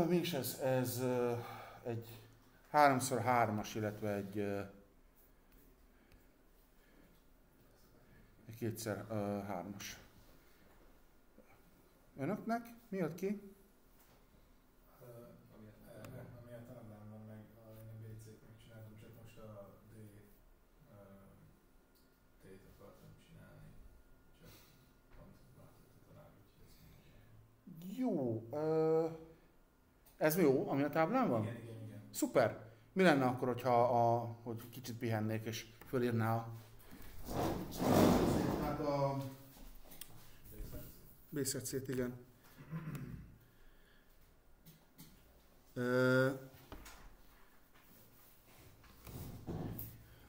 Mi is ez? Ez egy 3x3-as, illetve egy 2x3-as. Önöknek mi jött ki? Ami a táblán van, meg én a BC-t megcsináltam, csak most a D-t akartam csinálni. Csak pont látott a tanár, úgyhogy ezt mondom. Jó. Ez jó, ami a táblán van? Igen. Szuper. Mi lenne akkor, hogyha hogy kicsit pihennék és fölírná a B-szercét, igen.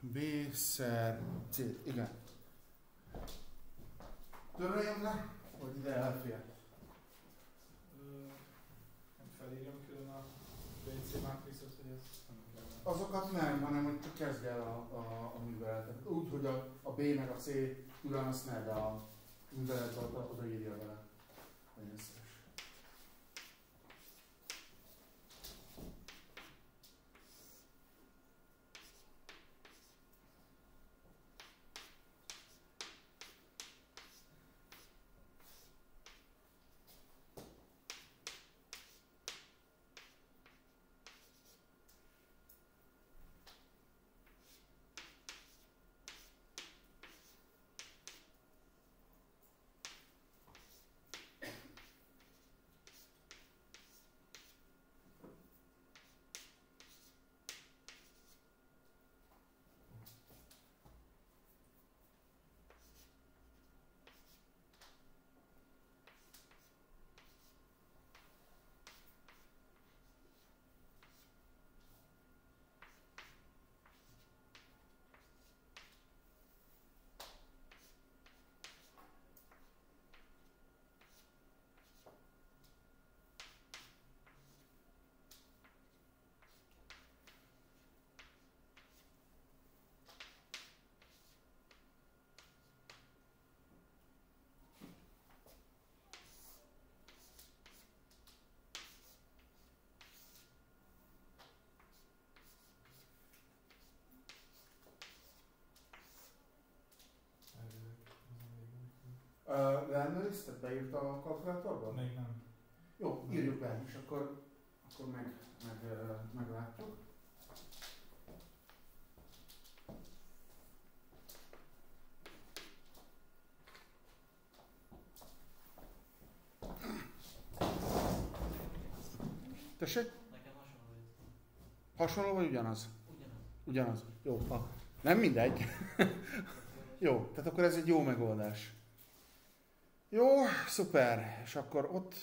B-szercét, igen. Töröljem le, hogy ide elfér. Felírjam külön a BC mátrixot, hogy ez nem kell. Azokat nem, hanem hogy csak kezdj el a műveletet. Úgy, hogy a B meg a C külön azt ne, de a műveletet odaírja vele. Legyen szíves. Leellenőrizted? Beírta a kalkulátorba? Még nem. Jó, írjuk be, és akkor meglátjuk. Tessék? Nekem hasonló jött. Hasonló vagy ugyanaz? Ugyanaz. Ugyanaz. Jó. Nem mindegy. Jó, tehát akkor ez egy jó megoldás. Jó, szuper. És akkor ott...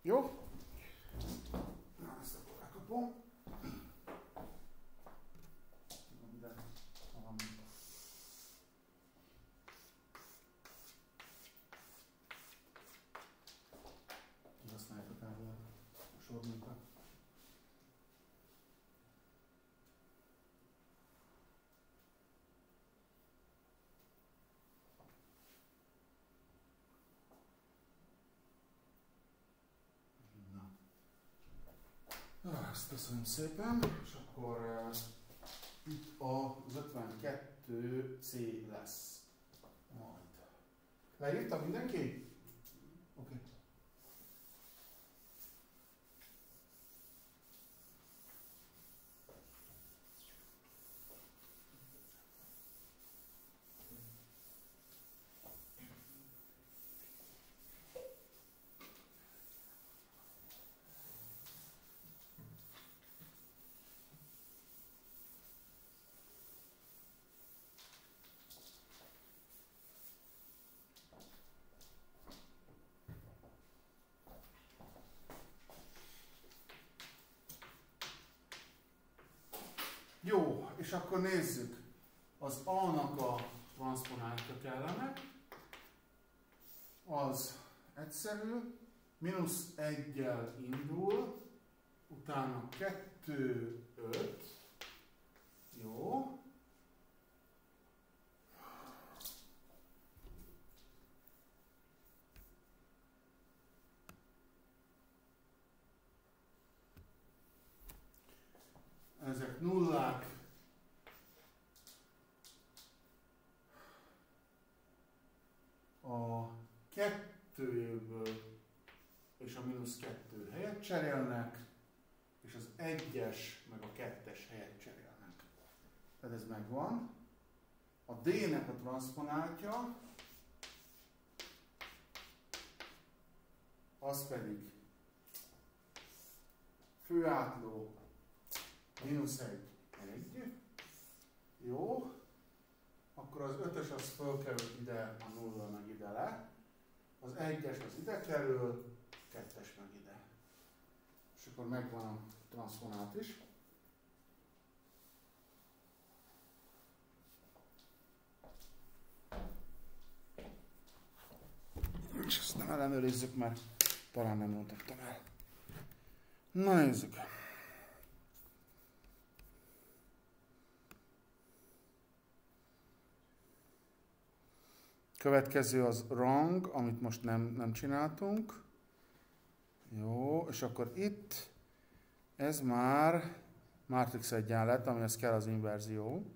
Jó? Na, ezt akkor lekapom. Kihasználjuk a táblát, a sormunkat. Ezt köszönöm szépen, és akkor itt az 52C lesz. Leírta mindenki? Oké. Jó, és akkor nézzük. Az A-nak a transzponáltja kellene. Az egyszerű. -1-jel indul, utána 2, 5. Jó. Ezek nullák. A 2-ből és a -2 helyet cserélnek, és az 1-es meg a 2-es helyet cserélnek. Tehát ez megvan. A D-nek a transzponáltja, az pedig főátló -1, 1. Jó. Akkor az 5-ös az fölkerül ide, a 0 meg ide le. Az 1-es az ide kerül, 2-es meg ide. És akkor megvan a transzponált is. És ezt nem ellenőrizzük, mert talán nem mondtam el. Na nézzük. Következő az wrong, amit most nem csináltunk. Jó, és akkor itt ez már matrix egyenlet, amihez kell az inverzió.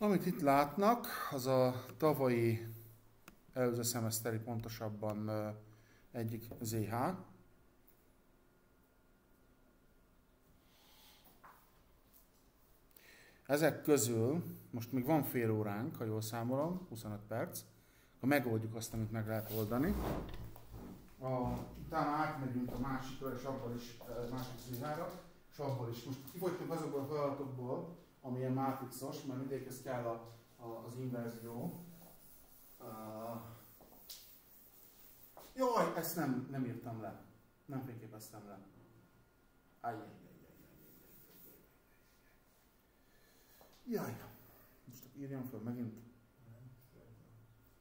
Amit itt látnak, az a tavalyi előző szemeszteri, pontosabban egyik ZH. ezek közül, most még van fél óránk, ha jól számolom, 25 perc, ha megoldjuk azt, amit meg lehet oldani. Utána átmegyünk a másikra, és abból is, másik színára, és abból is. Most kifogytunk azokból a feladatokból, ami ilyen mátrixos, mert mindegyikhez kell az inverzió. Jaj, ezt nem írtam le. Nem fényképeztem le. Jaj, most írjam fel megint.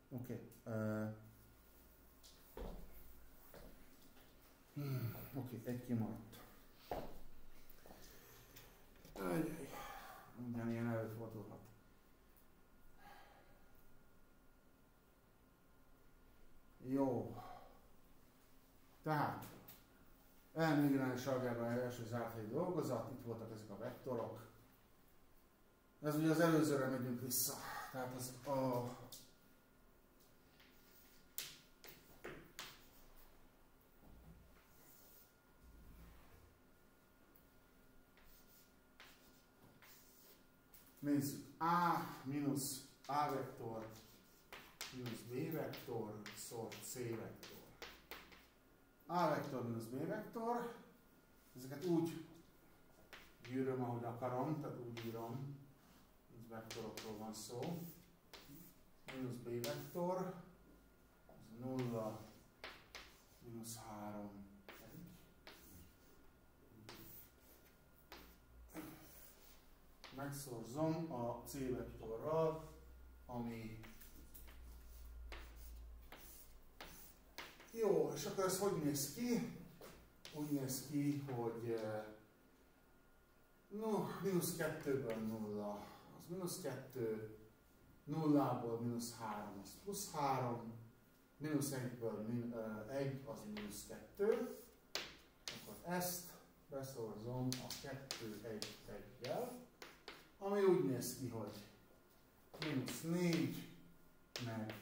Oké. Oké, egy kimaradt. Minden ilyen előfordulhat. Jó. Tehát, elmigráns algebra első zárt dolgozat, itt voltak ezek a vektorok. Ez ugye az előzőre megyünk vissza. Tehát az a... Nézzük. A mínusz A vektor mínusz B vektor szor C vektor. A vektor mínusz B vektor. Ezeket úgy gyűröm, ahogy akarom, tehát úgy írom. Ez vektorokról van szó. Mínusz B vektor. Ez 0, mínusz 3, 1. Megszorzom a C vektorral, ami jó, és akkor ez hogy néz ki? Úgy néz ki, hogy mínusz 2-ből 0, az mínusz 2, 0-ból mínusz 3, az plusz 3, mínusz 1-ből 1, az mínusz 2, akkor ezt beszorzom a 2, 1, 1-jel, ami úgy néz ki, hogy mínusz 4, meg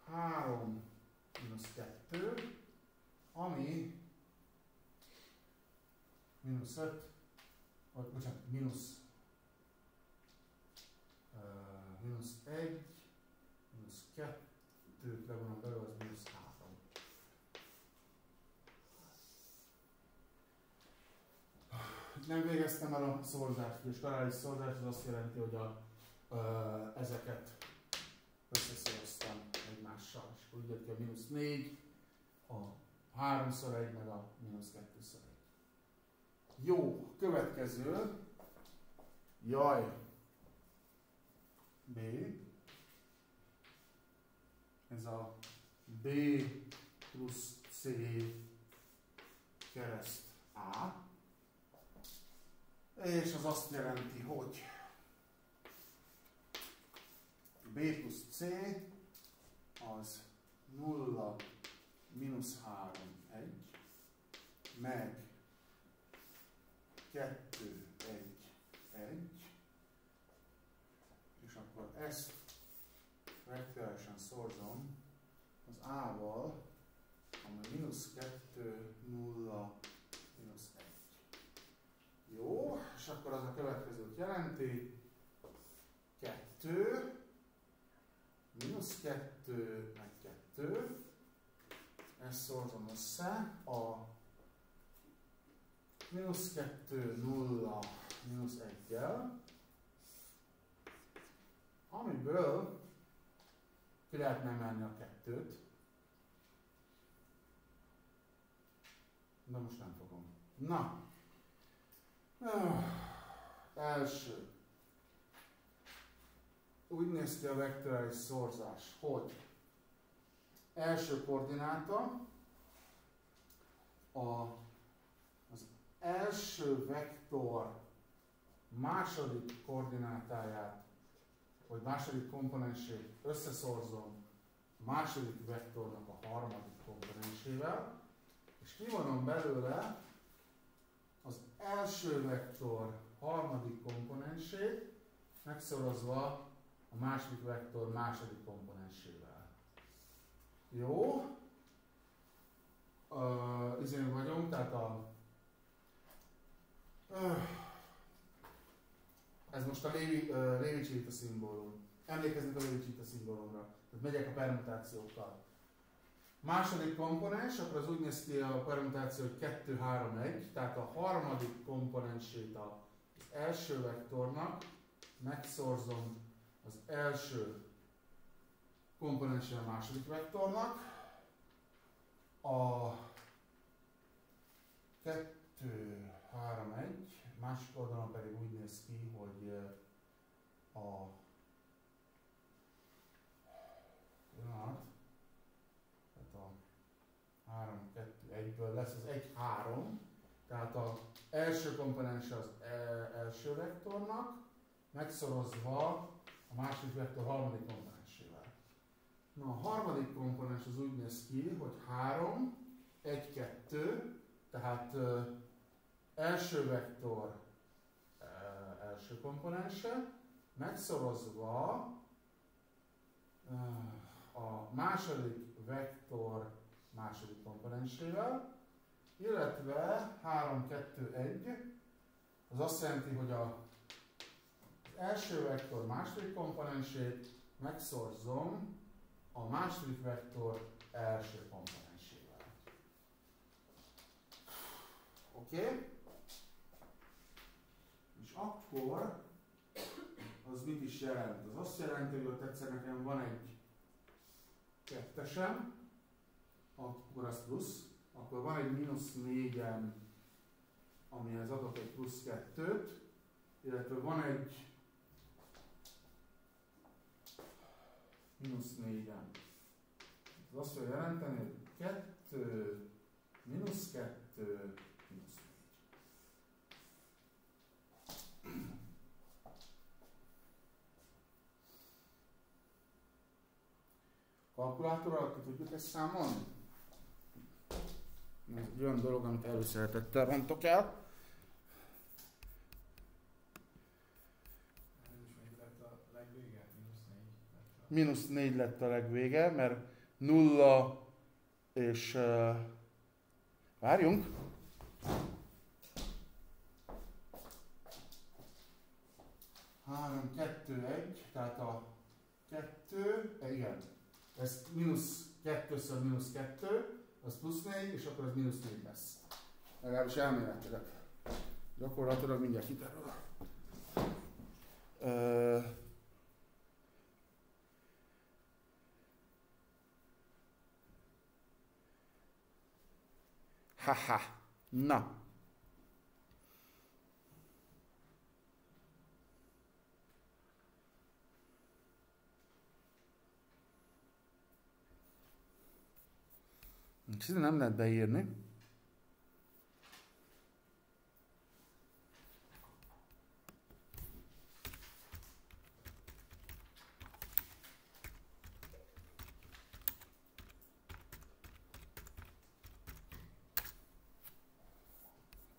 3, mínusz 2, ami mínusz 5, vagy bocsánat, mínusz 1, mínusz 2, levonom belőle, az mínusz 3. Nem végeztem el a szorzást, és karális szorzás az azt jelenti, hogy ezeket összeszorztam egymással. És akkor úgy jött ki a mínusz 4, a 3x1 meg a mínusz 2x1. Jó, következő. Jaj. B. Ez a B plusz C kereszt A. És az azt jelenti, hogy B plusz C az 0, mínusz 3, 1, meg 2, 1, 1, és akkor ezt vektoriálisan szorzom az A-val, ami mínusz 2, 0, mínusz 1. Jó, és akkor az a következőt jelenti, 2, mínusz 2, meg 2, ezt szorzom össze, a mínusz 2, 0, mínusz 1-jel, amiből ki lehetne emelni a 2-t, de most nem fogom. Na, első. Úgy néz ki a vektorális szorzás, hogy első koordináta az első vektor második koordinátáját, vagy második komponensét összeszorzom a második vektornak a harmadik komponensével, és kivonom belőle az első vektor harmadik komponensét megszorozva a második vektor második komponensével. Jó? Izén vagyunk, tehát Ez most a Lévi-Civita szimbólum. Emlékeznek a Lévi-Civita szimbólumra. Tehát megyek a permutációkkal. Második komponens, akkor az úgy néz ki a permutáció, hogy 2, 3, 1. Tehát a harmadik komponensét az első vektornak megszorzom az első komponensét a második vektornak. A 2, 3, 1, másik oldalon pedig úgy néz ki, hogy a tehát a 3, 2, 1-ből lesz az 1, 3, tehát az első komponens az első vektornak, megszorozva a második vektor harmadik komponensével. Na, a harmadik komponens az úgy néz ki, hogy 3, 1, 2, tehát első vektor első komponense, megszorozva a második vektor második komponensével, illetve 3, 2, 1, az azt jelenti, hogy az első vektor második komponensét megszorzom a második vektor első komponensével. Oké? És akkor az mit is jelent? Az azt jelenti, hogy ott egyszer nekem van egy kettesem, akkor az plusz, akkor van egy -4-em, amihez adok egy plusz 2-t, illetve van egy -4-em. Ez azt fogja jelenteni, hogy 2, -2, -4. Kalkulátorral ki tudjuk ezt számolni? Ez egy olyan dolog, amit előszeretettel rontok el. -4 lett a legvége, mert 0 és... várjunk! Három, 2, 1, tehát a 2, igen, ez -2-ször -2, az +4, és akkor az -4 lesz. Legalábbis elméletileg. Gyakorlatilag mindjárt kiterül. Haha, na. És ide nem lehet beírni.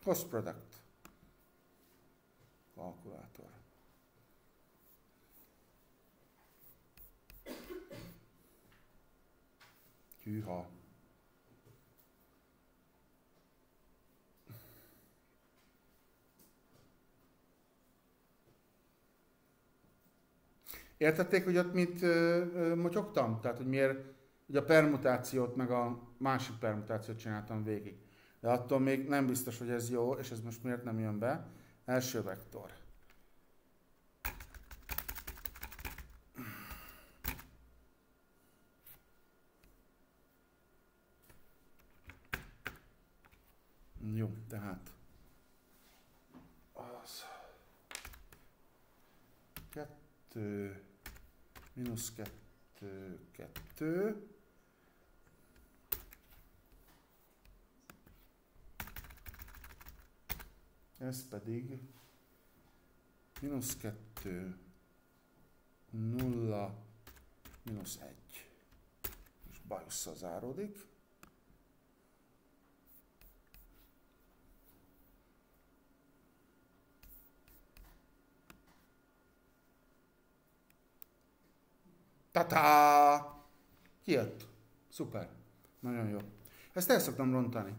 Cost product. Kalkulátor. Hűha. Értették, hogy ott mit motyogtam? Tehát, hogy miért ugye a permutációt meg a másik permutációt csináltam végig. De attól még nem biztos, hogy ez jó, és ez most miért nem jön be. Első vektor. Jó, tehát az 2, -2, 2. Ez pedig -2, 0, -1. És bajusszal záródik. Tatá! Kijött. Szuper. Nagyon jó. Ezt el szoktam rontani.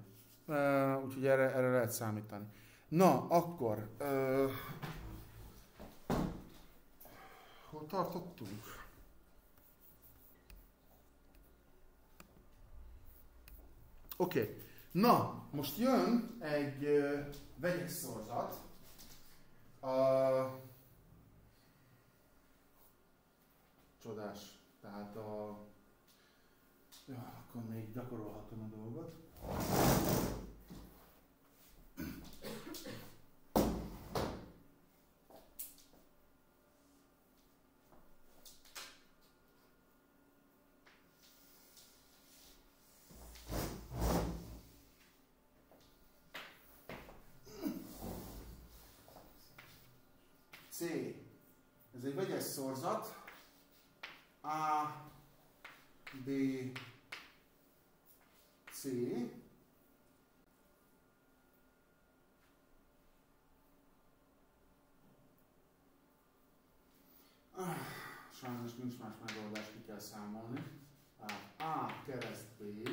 Úgyhogy erre lehet számítani. Na, akkor Hol tartottunk? Oké. Na, most jön egy vegyes szorzat. Csodás. Tehát ja, akkor még gyakorolhatom a dolgot. C. Ez egy vegyes szorzat. A, B, C. Sajnos nincs más megoldás, ki kell számolni. A kereszt B,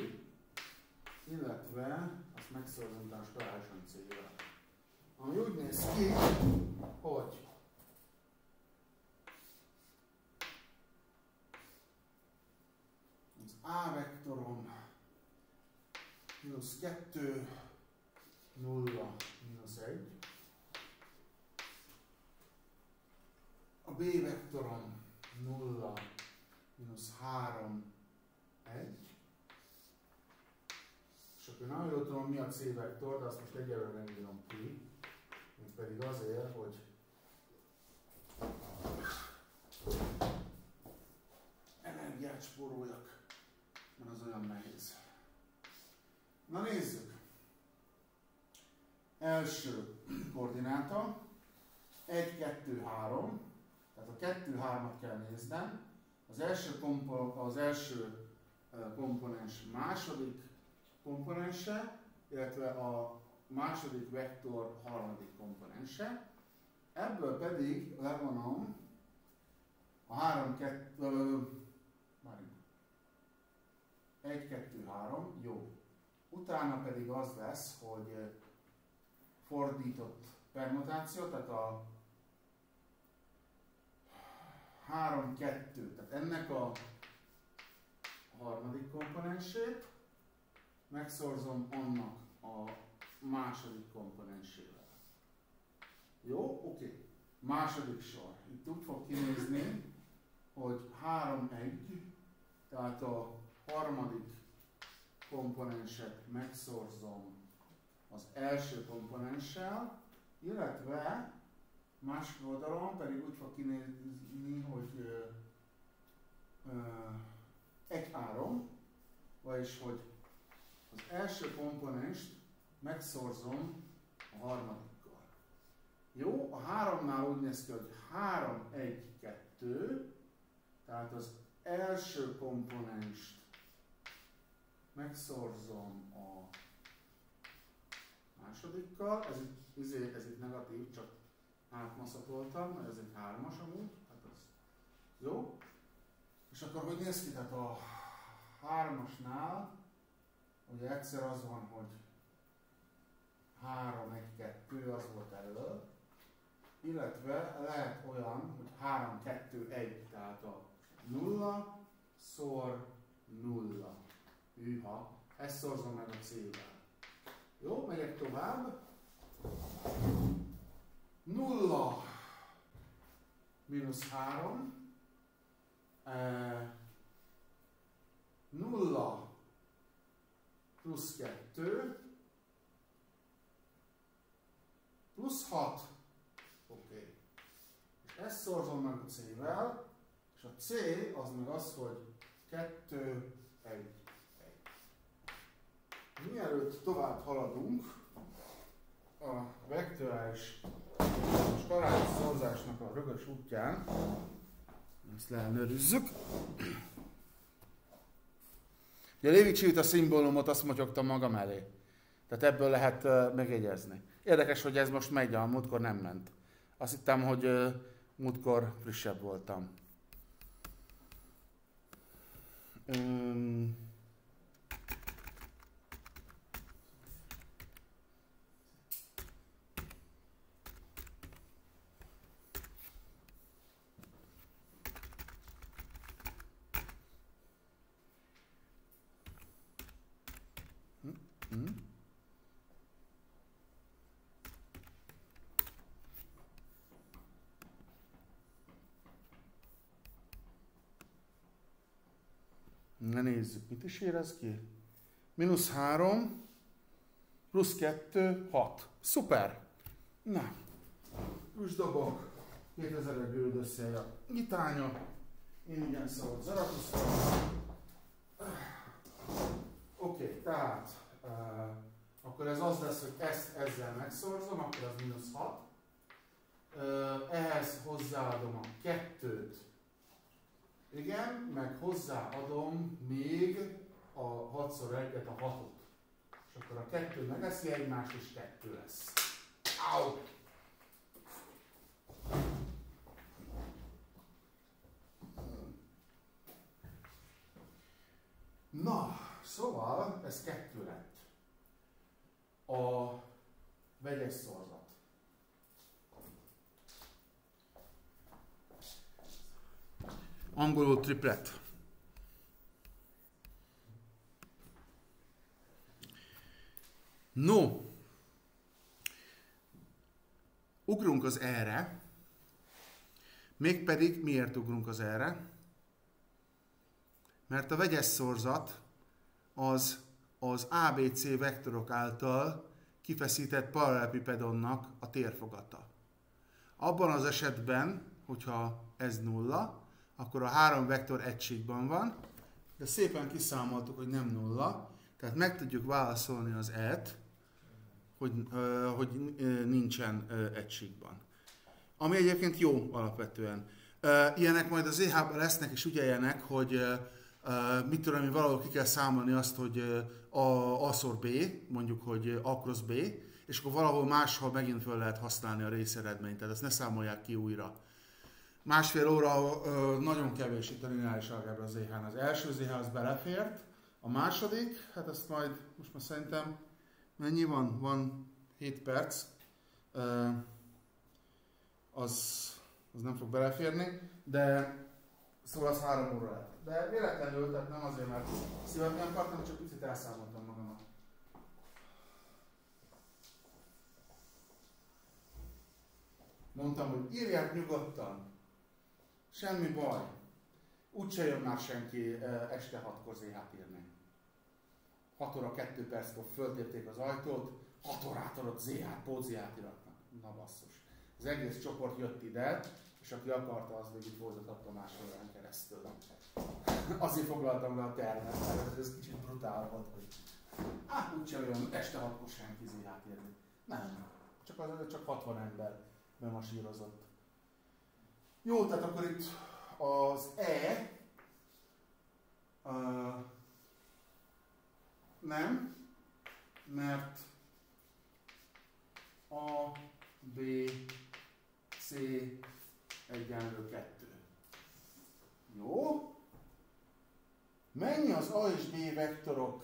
illetve azt megszorzom a speciálisan C-vel. Ami úgy néz ki, hogy az A vektorom mínusz 2, 0, mínusz 1. A B vektorom 0, mínusz 3, 1. És akkor nem jól tudom, mi a C vektor, de azt most egyelőre nem írom ki. Pedig azért, hogy energiát spóroljak, mert az olyan nehéz. Na nézzük! Első koordináta 1, 2, 3. Tehát a 2, 3-at kell néznem. Az első komponens második komponense, illetve a második vektor harmadik komponense. Ebből pedig levonom a 1, 2, 3, jó. Utána pedig az lesz, hogy fordított permutáció, tehát a 3, 2, tehát ennek a harmadik komponensét megszorzom annak a második komponensével. Jó? Oké. Második sor. Itt úgy fog kinézni, hogy 3, 1, tehát a harmadik komponenset megszorzom az első komponenssel, illetve másik oldalon pedig úgy fog kinézni, hogy 1, 3, vagyis hogy az első komponenst megszorzom a harmadikkal. Jó, a 3-nál úgy néz ki, hogy 3, 1, 2, tehát az első komponenst megszorzom a másodikkal, ez itt negatív, csak átmaszatoltam, mert ez egy 3-as amúgy, hát az jó. És akkor hogy néz ki, tehát a 3-asnál ugye egyszer az van, hogy 3, 1, 2, az volt elől, illetve lehet olyan, hogy 3, 2, 1, tehát a 0 szor 0. Hűha, ezt szorzom meg a C-vel. Jó, megyek tovább. 0 mínusz 3, 0 plusz 2, plusz 6. Oké. És ezt szorzom meg a C-vel, és a C az meg az, hogy 2, 1. Mielőtt tovább haladunk a vektorális skaláris szorzásnak a rögös útján, ezt leellenőrizzük. Ugye a Lévi-Civita szimbólumot azt motyogtam magam elé. Tehát ebből lehet megjegyezni. Érdekes, hogy ez most megy, a múltkor nem ment. Azt hittem, hogy múltkor frissebb voltam. Na nézzük, mit is ér ez ki? -3, +2, 6. Szuper! Na, üsdobok, 2000-re gyűrűd össze a nyitánya, én igen szavak Zaratusztra. Oké, tehát akkor ez az lesz, hogy ezt ezzel megszorzom, akkor az -6. Ehhez hozzáadom a 2-t. Igen, meg hozzáadom még a 6x1-et, a 6-ot. És akkor a 2 megeszi egymást, és 2 lesz. Au! Na, szóval ez 2 lett. A vegyes szorzat. Angolul triplet. No, ugrunk az E-re. Mégpedig miért ugrunk az E-re? Mert a vegyes szorzat az ABC vektorok által kifeszített parallelepipedonnak a térfogata. Abban az esetben, hogyha ez 0, akkor a 3 vektor egységben van, de szépen kiszámoltuk, hogy nem 0, tehát meg tudjuk válaszolni az E-t, hogy nincsen egységben. Ami egyébként jó alapvetően. Ilyenek majd az EH-ban lesznek, és ügyeljenek, hogy mit tudom én, valahol ki kell számolni azt, hogy A-szor B, mondjuk, hogy A cross B, és akkor valahol máshol megint fel lehet használni a részeredményt, tehát ezt ne számolják ki újra. Másfél óra nagyon kevés itt a lineáris algebra az EH-n. Az első az EH az belefért, a második, hát azt majd, most már szerintem, mennyi van? Van 7 perc. Az nem fog beleférni, de szóval az 3 óra lett. De véletlenül, tehát nem azért, mert szívet nem akartam, csak picit elszámoltam magamat. Mondtam, hogy írják nyugodtan. Semmi baj. Úgyse jön már senki este 6-kor ZH-t írni. 6 óra 2 perckor föltérték az ajtót, 6 órától ott ZH-t, pót-ZH-t iratnak. Na basszus. Az egész csoport jött ide, és aki akarta, az végig folytatta másfél órán keresztül. Azért foglaltam le a termet, mert ez kicsit brutál volt, hogy úgyse jön este 6-kor senki ZH-t írni. Nem. Csak 60 ember bemasírozott. Jó, tehát akkor itt az E nem, mert A, B, C egyenlő 2. Jó. Mennyi az A és B vektorok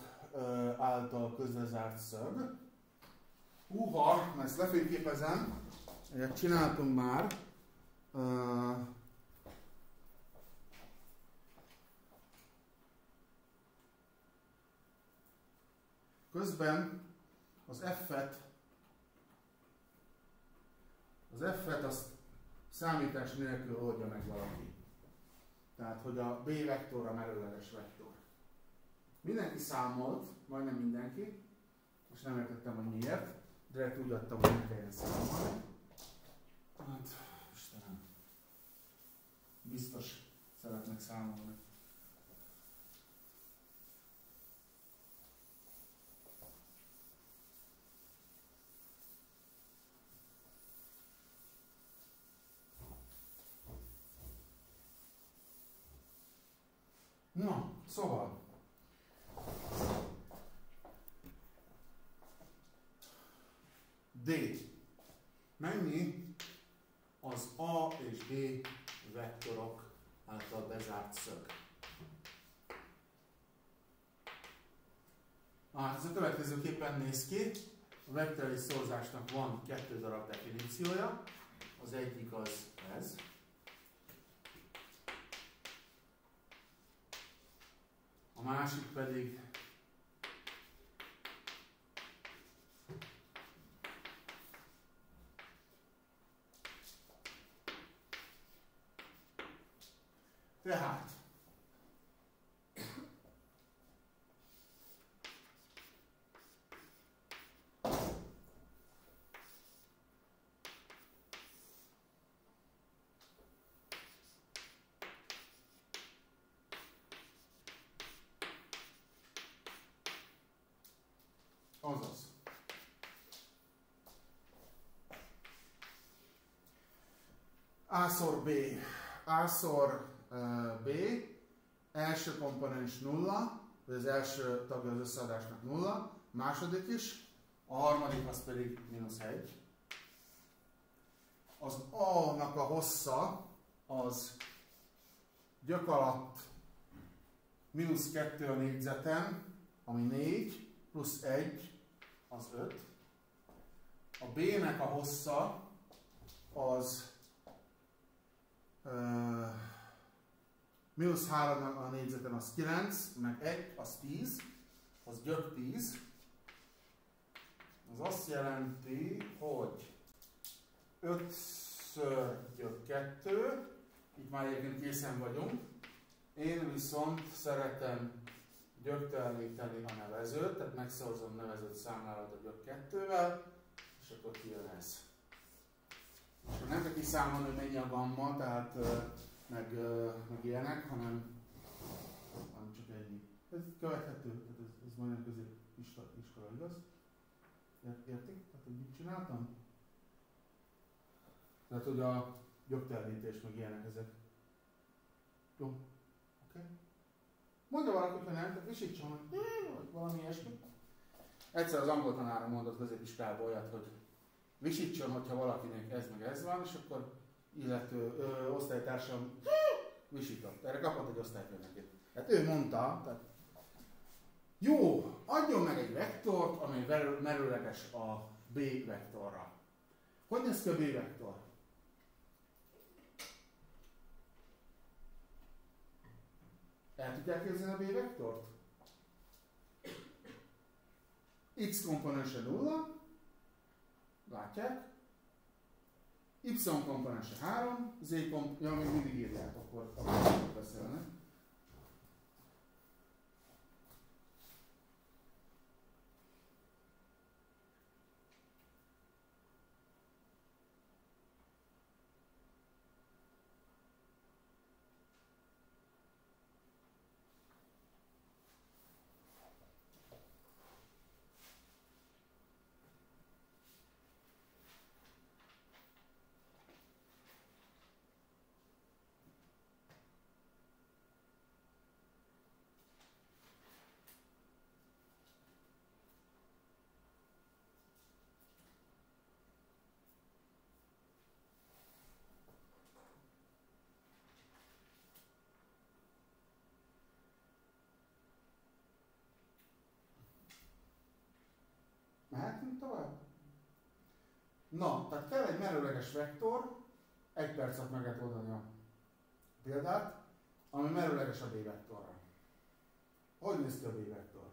által közrezárt szög? Húha, ezt lefényképezem. Egyet csináltunk már. Közben az F-et azt számítás nélkül oldja meg valaki. Tehát, hogy a B vektorra merőleges vektor. Mindenki számolt, majdnem mindenki, és nem értettem, hogy miért, de úgy adtam, hogy ne kelljen számolni. Hát, Istenem, biztos szeretnek számolni. Na, szóval. D. Mennyi az A és B vektorok által bezárt szög? Hát ez a következőképpen néz ki. A vektorális szorzásnak van 2 darab definíciója. Az egyik az ez. A másik pedig Tehát azaz. A-szor B. A-szor B. Első komponens 0, vagy az első tagja az összeadásnak 0, második is, a harmadik az pedig -1. Az A-nak a hossza az gyök alatt -2 a négyzeten, ami 4, plusz 1, az 5. A B-nek a hossza az -3 a négyzeten, az 9, meg 1, az 10, az gyök 10. Az azt jelenti, hogy 5-ször gyök 2, itt már egyébként készen vagyunk. Én viszont szeretem gyökteleníteni a nevezőt, tehát megszorzom nevezőt számlálat a gyök 2-vel, és akkor kijön ez. És akkor nem kell kiszámolni, hogy mennyi a gamma, tehát meg ilyenek, hanem csak ennyi. Ez követhető, tehát ez majdnem középiskola, igaz? Értik? Tehát, hogy mit csináltam? Tehát, hogy a gyöktelenítés, meg ilyenek ezek. Jó? Oké? Okay. Mondja valaki, hogy nem, tehát visítson, hogy valami ilyesmi. Egyszer az angol tanárom mondott középiskolában olyat, hogy visítson, hogyha valakinek ez meg ez van, és akkor illető osztálytársam visított. Erre kapott egy osztályfőnökét. Hát ő mondta, tehát jó, adjon meg egy vektort, amely merőleges a B vektorra. Hogy néz ki a B vektor? El tudják képzelni a B vektort? X komponense 0, látják? Y komponense 3, Z komponense, ja, még mindig írják, akkor beszélnek. Mehetünk tovább? Na, tehát kell egy merőleges vektor, 1 perc alatt meg lehet oldani a példát, ami merőleges a B vektorra. Hogy néz ki a B vektor?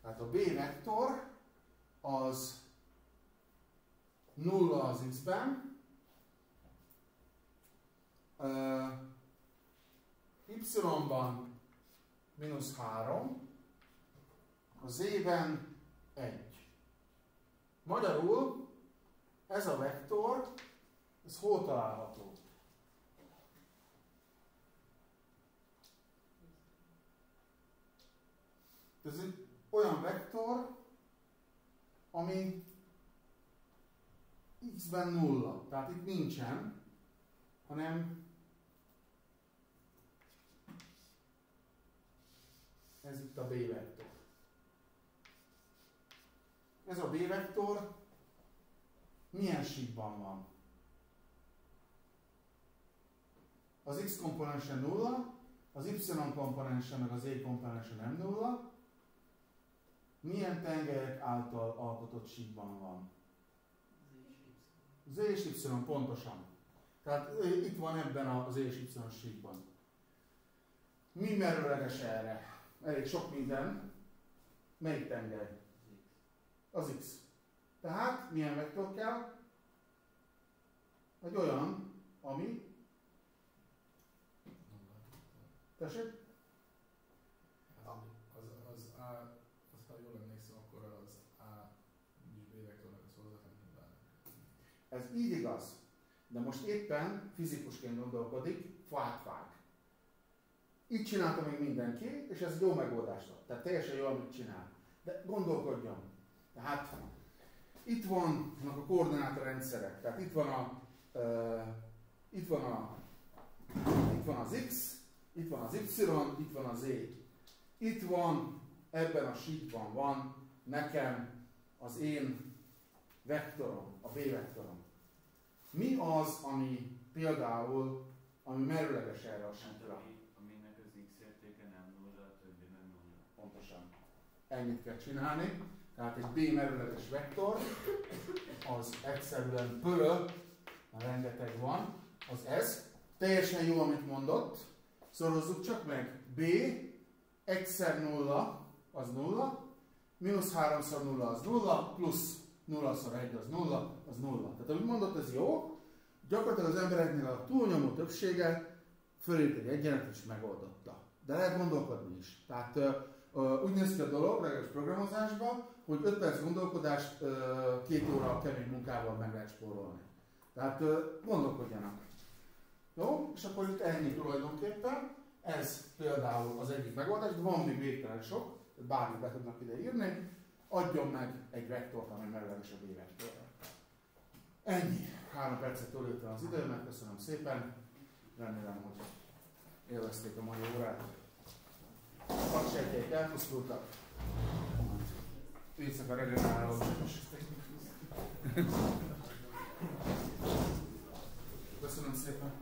Tehát a B vektor az 0 az x-ben, y-ban -3, a z-ben 1. Magyarul ez a vektor, ez hol található? Ez egy olyan vektor, ami x-ben 0. Tehát itt nincsen, hanem ez itt a B vektor. Ez a B vektor milyen síkban van? Az x komponense 0, az y komponense meg az z komponense nem 0. Milyen tengelyek által alkotott síkban van? Z és y, pontosan. Tehát itt van ebben az E és Y síkban. Mi merőleges erre? Elég sok minden. Melyik tengely? Az X. Tehát milyen vektor kell? Egy olyan, ami... Tessék? Az A, ha jól emlékszem, akkor az A és B vektornak az hozzátlan nullának. Ez így igaz. De most éppen fizikusként gondolkodik, fát vág. Így csinálta még mindenki, és ez jó megoldás volt. Tehát teljesen jó, amit csinál. De gondolkodjon. Tehát itt vannak a koordinátorrendszerek. Tehát itt van az X, itt van az Y, itt van az Z. Itt van, ebben a síkban van nekem az én vektorom, a B vektorom. Mi az, ami például, ami merőleges erre a síkra? Aminek az X értéke nem nulla, a többi meg nulla. Pontosan. Ennyit kell csinálni. Tehát egy B merőleges vektor, az egyszerűen pöröl, rengeteg van, az ez. Teljesen jó, amit mondott. Szorozzuk csak meg. B egyszer nulla, az nulla, mínusz 3-szor nulla, az nulla, plusz 0-szor 1, az nulla, az nulla. Tehát amit mondott, ez jó. Gyakorlatilag az embereknél a túlnyomó többsége fölírt egy egyenlet és megoldotta. De lehet gondolkodni is. Tehát úgy néz ki a dolog, legalábbis programozásban, hogy 5 perc gondolkodást 2 óra kemény munkával meg lehet spórolni. Tehát gondolkodjanak. Jó? És akkor itt ennyi tulajdonképpen. Ez például az egyik megoldás, de van még végtelen sok, bármit be tudnak ide írni. Adjon meg egy vektort, ami merőleges a B vektorra. Ennyi. 3 percet túléltem az időmet, köszönöm szépen. Remélem, hogy élvezték a mai órát. Aksejtjeik elpusztultak. Éjszaka regenerálódás. Köszönöm szépen.